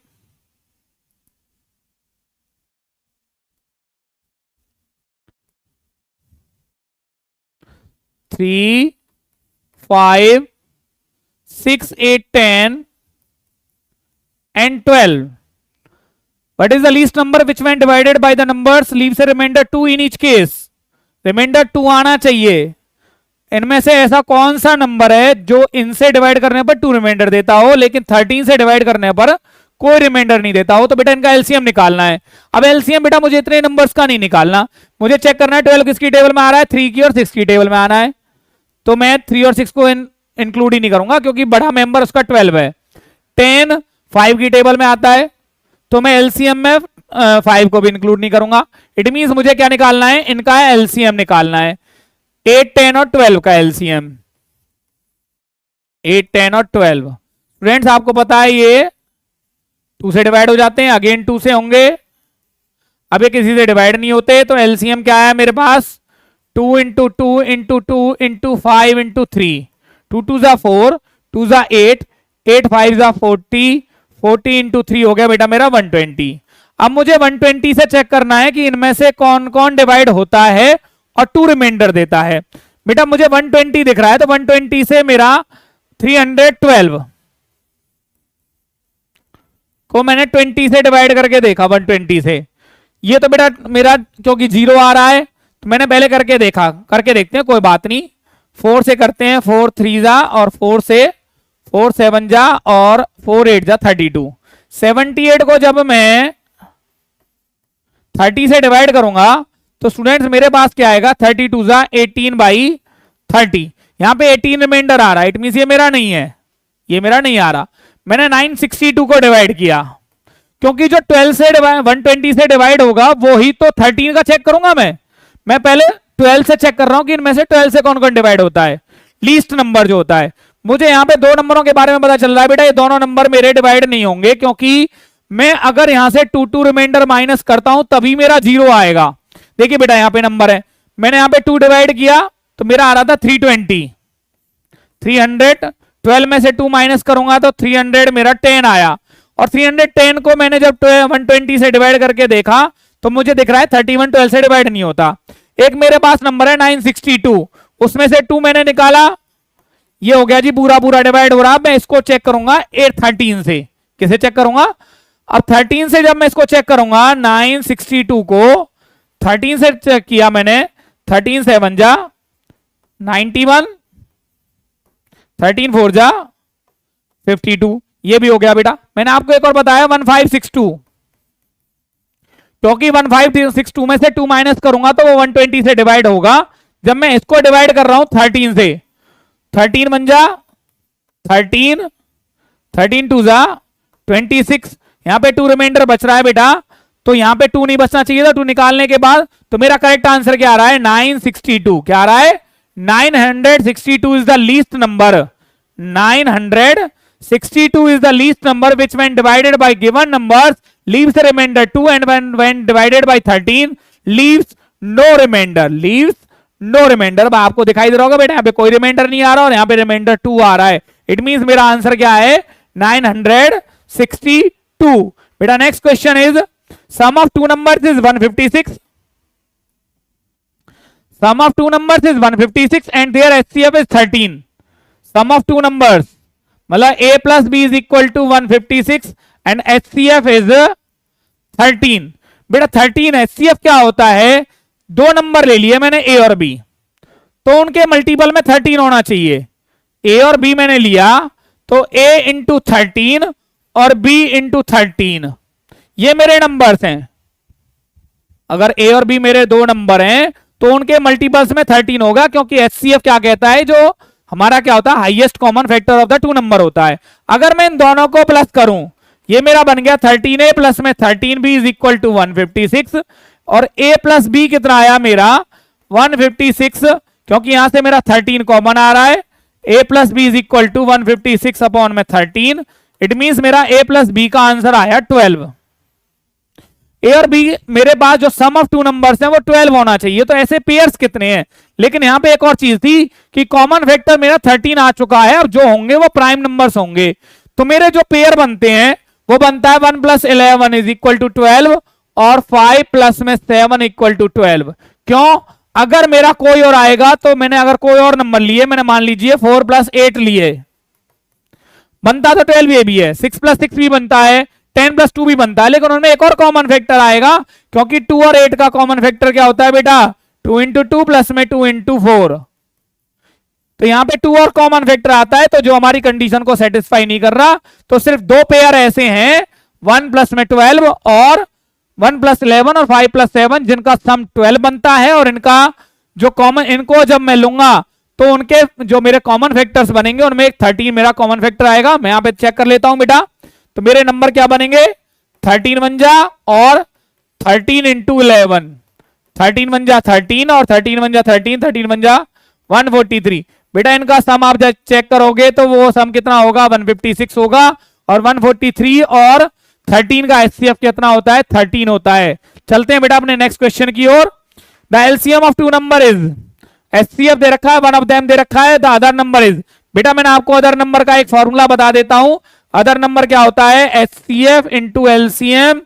3 5 6 8 10 and 12. What is the least number which when divided by the numbers leaves a remainder 2 in each case? Reminder 2 आना चाहिए। इनमें से ऐसा कौन सा नंबर है जो इनसे डिवाइड करने पर 2 रिमाइंडर देता हो लेकिन 13 से डिवाइड करने पर कोई रिमाइंडर नहीं देता हो? तो बेटा इनका एलसीएम निकालना है। अब एलसीएम बेटा मुझे इतने नंबर्स का नहीं निकालना, मुझे चेक करना है 12 किसकी टेबल में आ रहा है, 3 की और 6 की टेबल में आना है। तो मैं 3 और 6 को इंक्लूड ही नहीं करूंगा क्योंकि बड़ा मेंबर उसका 12 है। 10 5 की टेबल में आता है तो मैं एलसीएम में 5 को भी इंक्लूड नहीं करूंगा। इट मींस मुझे क्या निकालना है, इनका एलसीएम निकालना है। 8 10 और 12 का एलसीएम, 8 10 और 12। स्टूडेंट्स आपको पता है ये 2 से डिवाइड हो जाते हैं, अगेन 2 से होंगे। अब ये किसी से डिवाइड नहीं होते तो एलसीएम क्या है मेरे पास, 2 इंटू 2 इंटू 2 इंटू 5 इंटू 3, 2 2 जा 4, 2 जा 8, 8 5 जा 40, 40 इंटू 3 हो गया बेटा मेरा 120। अब मुझे 120 से चेक करना है कि इनमें से कौन कौन डिवाइड होता है और 2 रिमाइंडर देता है। बेटा मुझे 120 दिख रहा है तो 120 से मेरा 312 को मैंने 20 से डिवाइड करके देखा, 120 से। ये तो बेटा मेरा क्योंकि 0 आ रहा है तो मैंने पहले करके देखा, करके देखते हैं, कोई बात नहीं। 4 से करते हैं, 4 3 जा और 4 से 4 7 जा और 4 8 जा 32। 78 को जब मैं 30 से डिवाइड करूंगा तो स्टूडेंट्स मेरे पास क्या आएगा, 32 जा 18/30। यहां पे 18 रिमाइंडर आ रहा है, इट मींस ये मेरा नहीं है, ये मेरा नहीं आ रहा। मैंने 962 को डिवाइड किया क्योंकि जो 12 से 120 से डिवाइड होगा वो ही तो 13 का चेक करूंगा मैं पहले 12 से चेक कर रहा हूं कि इनमें से 12 से कौन कौन डिवाइड होता है, लीस्ट नंबर जो होता है। मुझे यहां पे 2 नंबरों के बारे में पता चल रहा है बेटा, ये दोनों नंबर मेरे डिवाइड नहीं होंगे क्योंकि मैं अगर यहां से 2 रिमाइंडर माइनस करता हूं तभी मेरा 0 आएगा। देखिए बेटा यहां पे नंबर है, मैंने यहां पे 2 डिवाइड किया तो मेरा आ रहा था 320, 312 में से 2 माइनस करूंगा तो 300 मेरा 10 आया। और 310 को मैंने जब 120 से डिवाइड करके देखा तो मुझे दिख रहा है 31 12 से डिवाइड नहीं होता। एक मेरे पास नंबर है 962, उसमें से 2 मैंने निकाला, ये हो गया जी पूरा पूरा डिवाइड हो रहा। मैं इसको चेक करूंगा 13 से, किसे चेक करूंगा, अब 13 से जब मैं इसको चेक करूंगा 962 को 13 से चेक किया मैंने, 13 7 जा 91, 13 4 जा 52, ये भी हो गया बेटा। मैंने आपको एक और बताया 1562, क्योंकि 1562 में से 2 माइनस करूंगा तो वो 120 से डिवाइड होगा। जब मैं इसको डिवाइड कर रहा हूं 13 से, 13 1 जा 13, 13 2 जा 26, यहां पे 2 रिमाइंडर बच रहा है बेटा, तो यहां पे 2 नहीं बचना चाहिए था। 2 निकालने के बाद तो मेरा करेक्ट आंसर क्या आ रहा है, 962। क्या आ रहा है, 962 is the least number, 962 is the least number which when divided by given numbers leaves a remainder 2 and when divided by 13 leaves no remainder, leaves no remainder। आपको दिखाई दे रहा होगा बेटा यहाँ पे कोई रिमाइंडर नहीं आ रहा और यहाँ पे रिमाइंडर 2 आ रहा है। इट मींस मेरा आंसर क्या है, 962। बेटा next question is sum of 2 numbers is 156, sum of 2 numbers is 156 and their HCF is 13। sum of 2 numbers मतलब a plus b is equal to 156 and HCF is 13। बेटा 13 HCF क्या होता है, 2 number ले लिए मैंने a और b, तो उनके मल्टीपल में 13 होना चाहिए। a और b मैंने लिया तो a इंटू 13 और b इंटू 13, ये मेरे नंबर्स हैं। अगर a और b मेरे 2 नंबर हैं तो उनके मल्टीपल्स में 13 होगा, क्योंकि HCF क्या कहता है, जो हमारा क्या होता है, highest common factor of the 2 number होता है। अगर मैं इन दोनों को प्लस करूं, ये मेरा बन गया 13a प्लस में 13b इज इक्वल टू 156 और a प्लस b कितना आया मेरा 156, क्योंकि यहां से मेरा 13 कॉमन आ रहा है। a plus b is equal to 156 upon में 13, इट मींस मेरा a प्लस b का आंसर आया 12। ए और बी मेरे पास जो सम ऑफ 2 नंबर्स हैं वो 12 होना चाहिए, तो ऐसे पेयर्स कितने हैं। लेकिन यहां पे एक और चीज थी कि कॉमन फैक्टर मेरा 13 आ चुका है और जो होंगे वो प्राइम नंबर्स होंगे, तो मेरे जो पेयर बनते हैं वो बनता है 1 + 11 इज इक्वल टू 12 और 5 प्लस में 7 इक्वल टू 12। क्यों? अगर मेरा कोई और आएगा तो मैंने अगर कोई और नंबर लिए, मैंने मान लीजिए 4 + 8 लिए, बनता तो 12 ये भी है, 6 + 6 भी बनता है, 10 + 2 भी बनता है, लेकिन उनमें एक और कॉमन फैक्टर आएगा, क्योंकि 2 और 8 का कॉमन फैक्टर क्या होता है बेटा? 2 × 2 प्लस में 2 × 4। तो यहां पे 2 और कॉमन फैक्टर आता है, तो जो हमारी कंडीशन को सेटिस्फाई नहीं कर रहा, तो सिर्फ 2 पेयर ऐसे हैं, 1 प्लस में 12 और 1 + 11 और 5 + 7, जिनका सम 12 बनता है, और इनका जो कॉमन, इनको जब मैं लूंगा तो उनके जो मेरे कॉमन फैक्टर्स बनेंगे उनमें एक 13 मेरा कॉमन फैक्टर आएगा। मैं यहां पे चेक कर लेता हूं बेटा, तो मेरे नंबर क्या बनेंगे? 13 बन जा और 13 × 11, 13 बन जा 13 और 13 बन जा 13, 13 बन जा 143। बेटा इनका सम आप जब चेक करोगे तो वो सम कितना होगा? 156 होगा, और 143 और 13 का एचसीएफ कितना होता है? 13 होता है। चलते हैं बेटा अपने नेक्स्ट क्वेश्चन की ओर। The LCM of 2 number is, HCF दे रखा है, वन ऑफ देम दे रखा है, द अदर नंबर इज। बेटा मैंने आपको अदर नंबर का एक फॉर्मूला बता देता हूं। अदर नंबर क्या होता है? एचसीएफ इंटू एलसीएम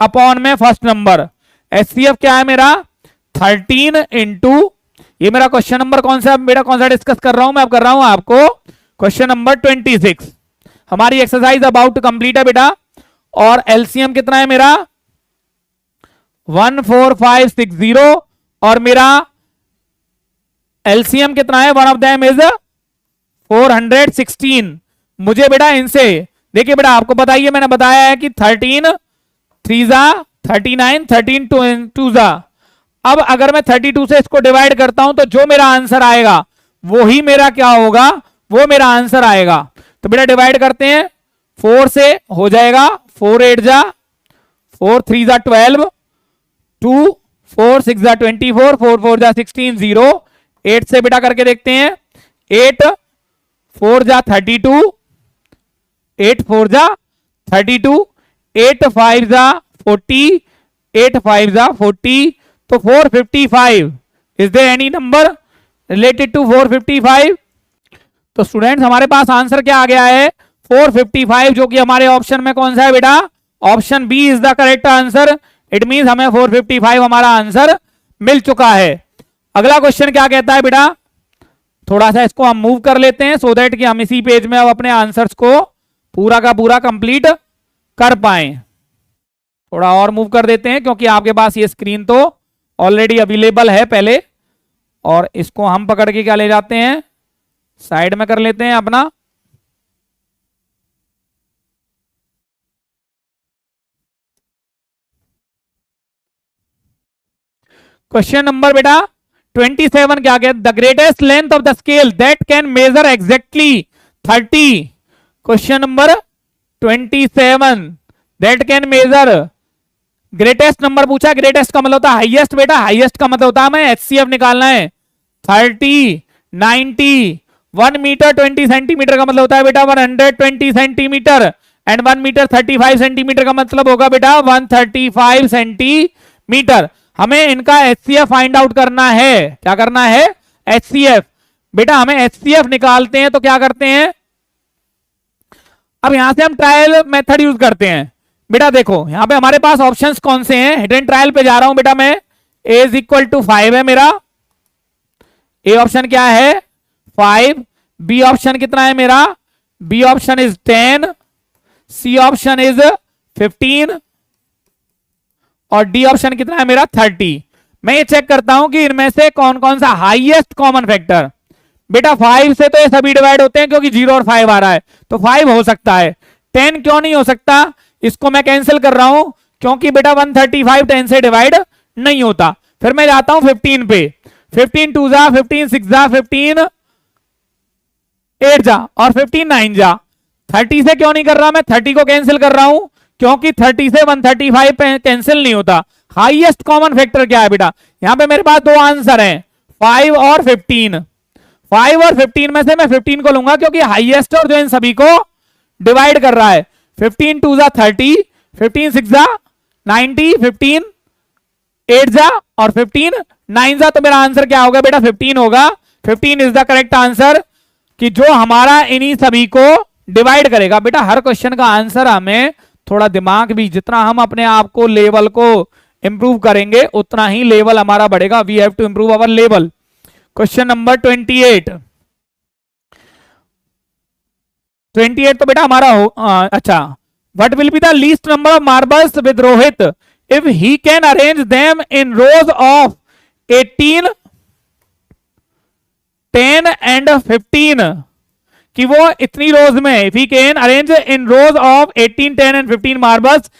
अपॉन में फर्स्ट नंबर। एचसीएफ क्या है मेरा? 13 इंटू, ये मेरा क्वेश्चन नंबर कौन सा बेटा, कौन सा डिस्कस कर रहा हूं मैं? अब कर रहा हूं आपको क्वेश्चन नंबर 26। हमारी एक्सरसाइज अबाउट टू कंप्लीट है बेटा, और एलसीएम कितना है मेरा? 14560, और मेरा एलसीएम कितना है? One of them is 416। मुझे बेटा इनसे, देखिए बेटा आपको बताइए, मैंने बताया है कि 13 3 जा 39, 13 2 जा। अब अगर मैं 32 से इसको डिवाइड करता हूं तो जो मेरा आंसर आएगा वो ही मेरा क्या होगा? वो मेरा आंसर आएगा। तो बेटा डिवाइड करते हैं, 4 से हो जाएगा 4 8 जा, 4 3 जा 12, 2 4 6 जा 24, 4 4 जा 16, 0 8 से बेटा करके देखते हैं, 8 4 जा 32, 8 4 जा 32, 8 5 जा 40, 8 5 जा 40, तो 455। Is there any number related to 455? तो स्टूडेंट्स हमारे पास आंसर क्या आ गया है? 455, जो कि हमारे ऑप्शन में कौन सा है बेटा? Option B is the correct answer. It means हमें 455 हमारा आंसर मिल चुका है। अगला क्वेश्चन क्या कहता है बेटा? थोड़ा सा इसको हम मूव कर लेते हैं, सो दैट कि हम इसी पेज में अब अपने आंसर्स को पूरा का पूरा कंप्लीट कर पाए। थोड़ा और मूव कर देते हैं, क्योंकि आपके पास ये स्क्रीन तो ऑलरेडी अवेलेबल है पहले, और इसको हम पकड़ के क्या ले जाते हैं? साइड में कर लेते हैं अपना। क्वेश्चन नंबर बेटा 27 क्या कहते? The greatest length of the scale that can measure exactly 30। Question number 27, that can measure, greatest number पूछा, ग्रेटेस्ट का मतलब होता है हाईएस्ट बेटा, हाईएस्ट का मतलब होता है हमें एचसीएफ निकालना है। 30 90 1 मीटर 20 सेंटीमीटर का मतलब होता है बेटा 120 सेंटीमीटर, एंड 1 मीटर 35 सेंटीमीटर का मतलब होगा बेटा 135 सेंटीमीटर। हमें इनका एचसीएफ फाइंड आउट करना है। क्या करना है? एचसीएफ। बेटा हमें एचसीएफ निकालते हैं तो क्या करते हैं? अब यहां से हम ट्रायल मेथड यूज करते हैं। बेटा देखो यहां पे हमारे पास ऑप्शंस कौन से हैं? हिडन ट्रायल पे जा रहा हूं बेटा मैं। ए इज इक्वल टू 5 है मेरा, ए ऑप्शन क्या है? 5। बी ऑप्शन कितना है मेरा? B option is 10, C option is 15, और डी ऑप्शन कितना है मेरा? 30। मैं ये चेक करता हूं कि इनमें से कौन कौन सा हाईएस्ट कॉमन फैक्टर। बेटा 5 से तो ये सभी डिवाइड होते हैं, क्योंकि 0 और 5 आ रहा है, तो 5 हो सकता है। 10 क्यों नहीं हो सकता? इसको मैं कैंसिल कर रहा हूं, क्योंकि बेटा 135 10 से डिवाइड नहीं होता। फिर मैं जाता हूं 15 पे, 15 2 जा, 15 6 जा, 15 8 जा, और 15 9 जा। 30 से क्यों नहीं कर रहा? मैं 30 को कैंसिल कर रहा हूं, क्योंकि 30 से 135 कैंसिल नहीं होता। हाईएस्ट कॉमन फैक्टर क्या है बेटा? यहां पे मेरे पास दो आंसर हैं, 5 और 15। 5 और 15 में से मैं 15 को लूंगा, क्योंकि हाईएस्ट और जो इन सभी को डिवाइड कर रहा है। 15 2 जा 30, 15 6 जा 90, 15 8 जा, और 15 9 जा। तो मेरा आंसर क्या होगा बेटा? 15 होगा। 15 इज द करेक्ट आंसर, कि जो हमारा इन्हीं सभी को डिवाइड करेगा। बेटा हर क्वेश्चन का आंसर हमें थोड़ा दिमाग भी, जितना हम अपने आप को लेवल को इंप्रूव करेंगे उतना ही लेवल हमारा बढ़ेगा। We have to improve our level. Question number 28। 28 तो बेटा हमारा हो अच्छा, what will be the least number of marbles with Rohit if he can arrange them in rows of 18, 10 and 15, कि वो इतनी रोज में, if he can arrange in rows of 18, 10 and 15 marbles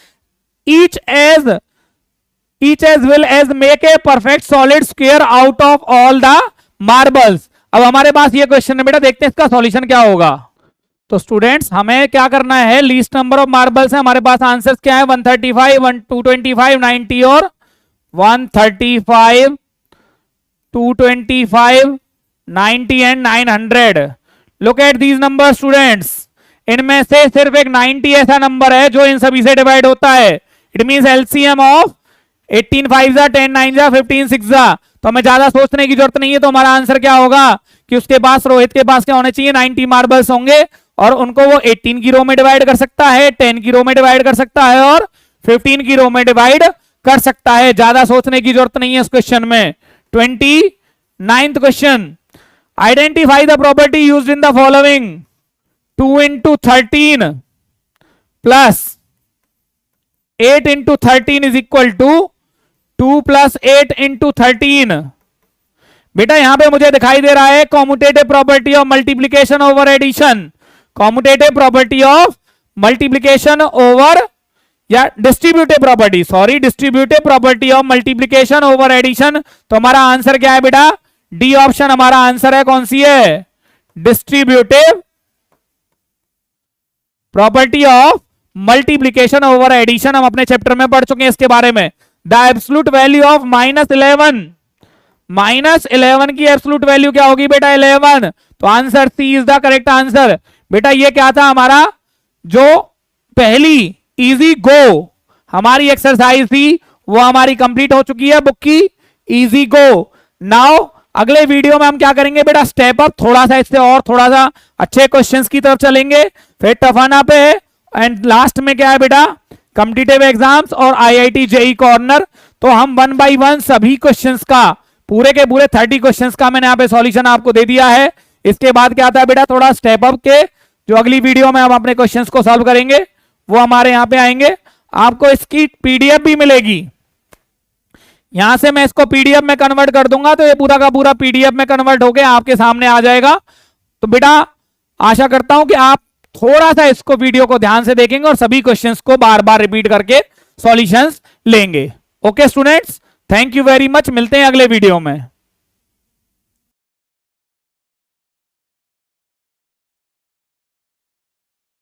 each as well as make a perfect solid square out of all the marbles। अब हमारे पास ये question है बेटा, देखते हैं इसका सॉल्यूशन क्या होगा। तो स्टूडेंट्स हमें क्या करना है, लीस्ट नंबर ऑफ मार्बल्स है, हमारे पास आंसर्स क्या है, 135, 225, 90 और 135, 225, 90 and 900। Look at these number students, इनमें से सिर्फ एक 90 ऐसा नंबर है जो इन सभी से डिवाइड होता है। इट मींस एलसीएम ऑफ 18 5 जा, 10 9 जा, 15 6 जा। तो हमें ज्यादा सोचने की जरूरत नहीं है। तो हमारा आंसर क्या होगा कि उसके पास, रोहित के पास क्या होने चाहिए, 90 मार्बल्स होंगे और उनको वो 18 की रो में डिवाइड कर सकता है, 10 की रो में डिवाइड कर सकता है और 15 की रो में डिवाइड कर सकता है। ज्यादा सोचने की जरूरत नहीं है इस क्वेश्चन में। 29th question, identify the property used in the following 2 into 13 plus 8 into 13 is equal to 2 plus 8 into 13। बेटा यहां पे मुझे दिखाई दे रहा है commutative property of multiplication over addition, commutative property of multiplication over, या distributive property, sorry distributive property of multiplication over addition. तो हमारा आंसर क्या है बेटा, डी ऑप्शन हमारा आंसर है। कौन सी है, distributive property of multiplication over addition. हम अपने चैप्टर में पढ़ चुके हैं इसके बारे में। द एब्सोल्यूट वैल्यू ऑफ -11, -11 की एब्सोल्यूट वैल्यू क्या होगी बेटा, 11। तो answer C is the correct answer. बेटा ये क्या था, हमारा जो पहली इजी गो हमारी एक्सरसाइज थी वो हमारी कंप्लीट हो चुकी है, बुक की इजी गो। नाउ अगले वीडियो में हम क्या करेंगे बेटा, स्टेप अप, थोड़ा सा इससे और थोड़ा सा अच्छे क्वेश्चंस की तरफ चलेंगे, फिर टफाना पे है, एंड लास्ट में क्या है बेटा, कॉम्पिटिटिव एग्जाम्स और आईआईटी जेई कॉर्नर। तो हम 1 by 1 सभी क्वेश्चंस का, पूरे के पूरे 30 क्वेश्चंस का मैंने यहाँ पे सॉल्यूशन आपको दे दिया है। इसके बाद क्या आता है बेटा, थोड़ा स्टेप अप के जो अगली वीडियो में हम अपने क्वेश्चंस को सॉल्व करेंगे वो हमारे यहाँ पे आएंगे। आपको इसकी पीडीएफ भी मिलेगी, यहां से मैं इसको पीडीएफ में कन्वर्ट कर दूंगा तो ये पूरा का पूरा पीडीएफ में कन्वर्ट होकर आपके सामने आ जाएगा। तो बेटा आशा करता हूं कि आप थोड़ा सा इसको, वीडियो को ध्यान से देखेंगे और सभी क्वेश्चंस को बार बार रिपीट करके सॉल्यूशंस लेंगे। Okay students, thank you very much, मिलते हैं अगले वीडियो में।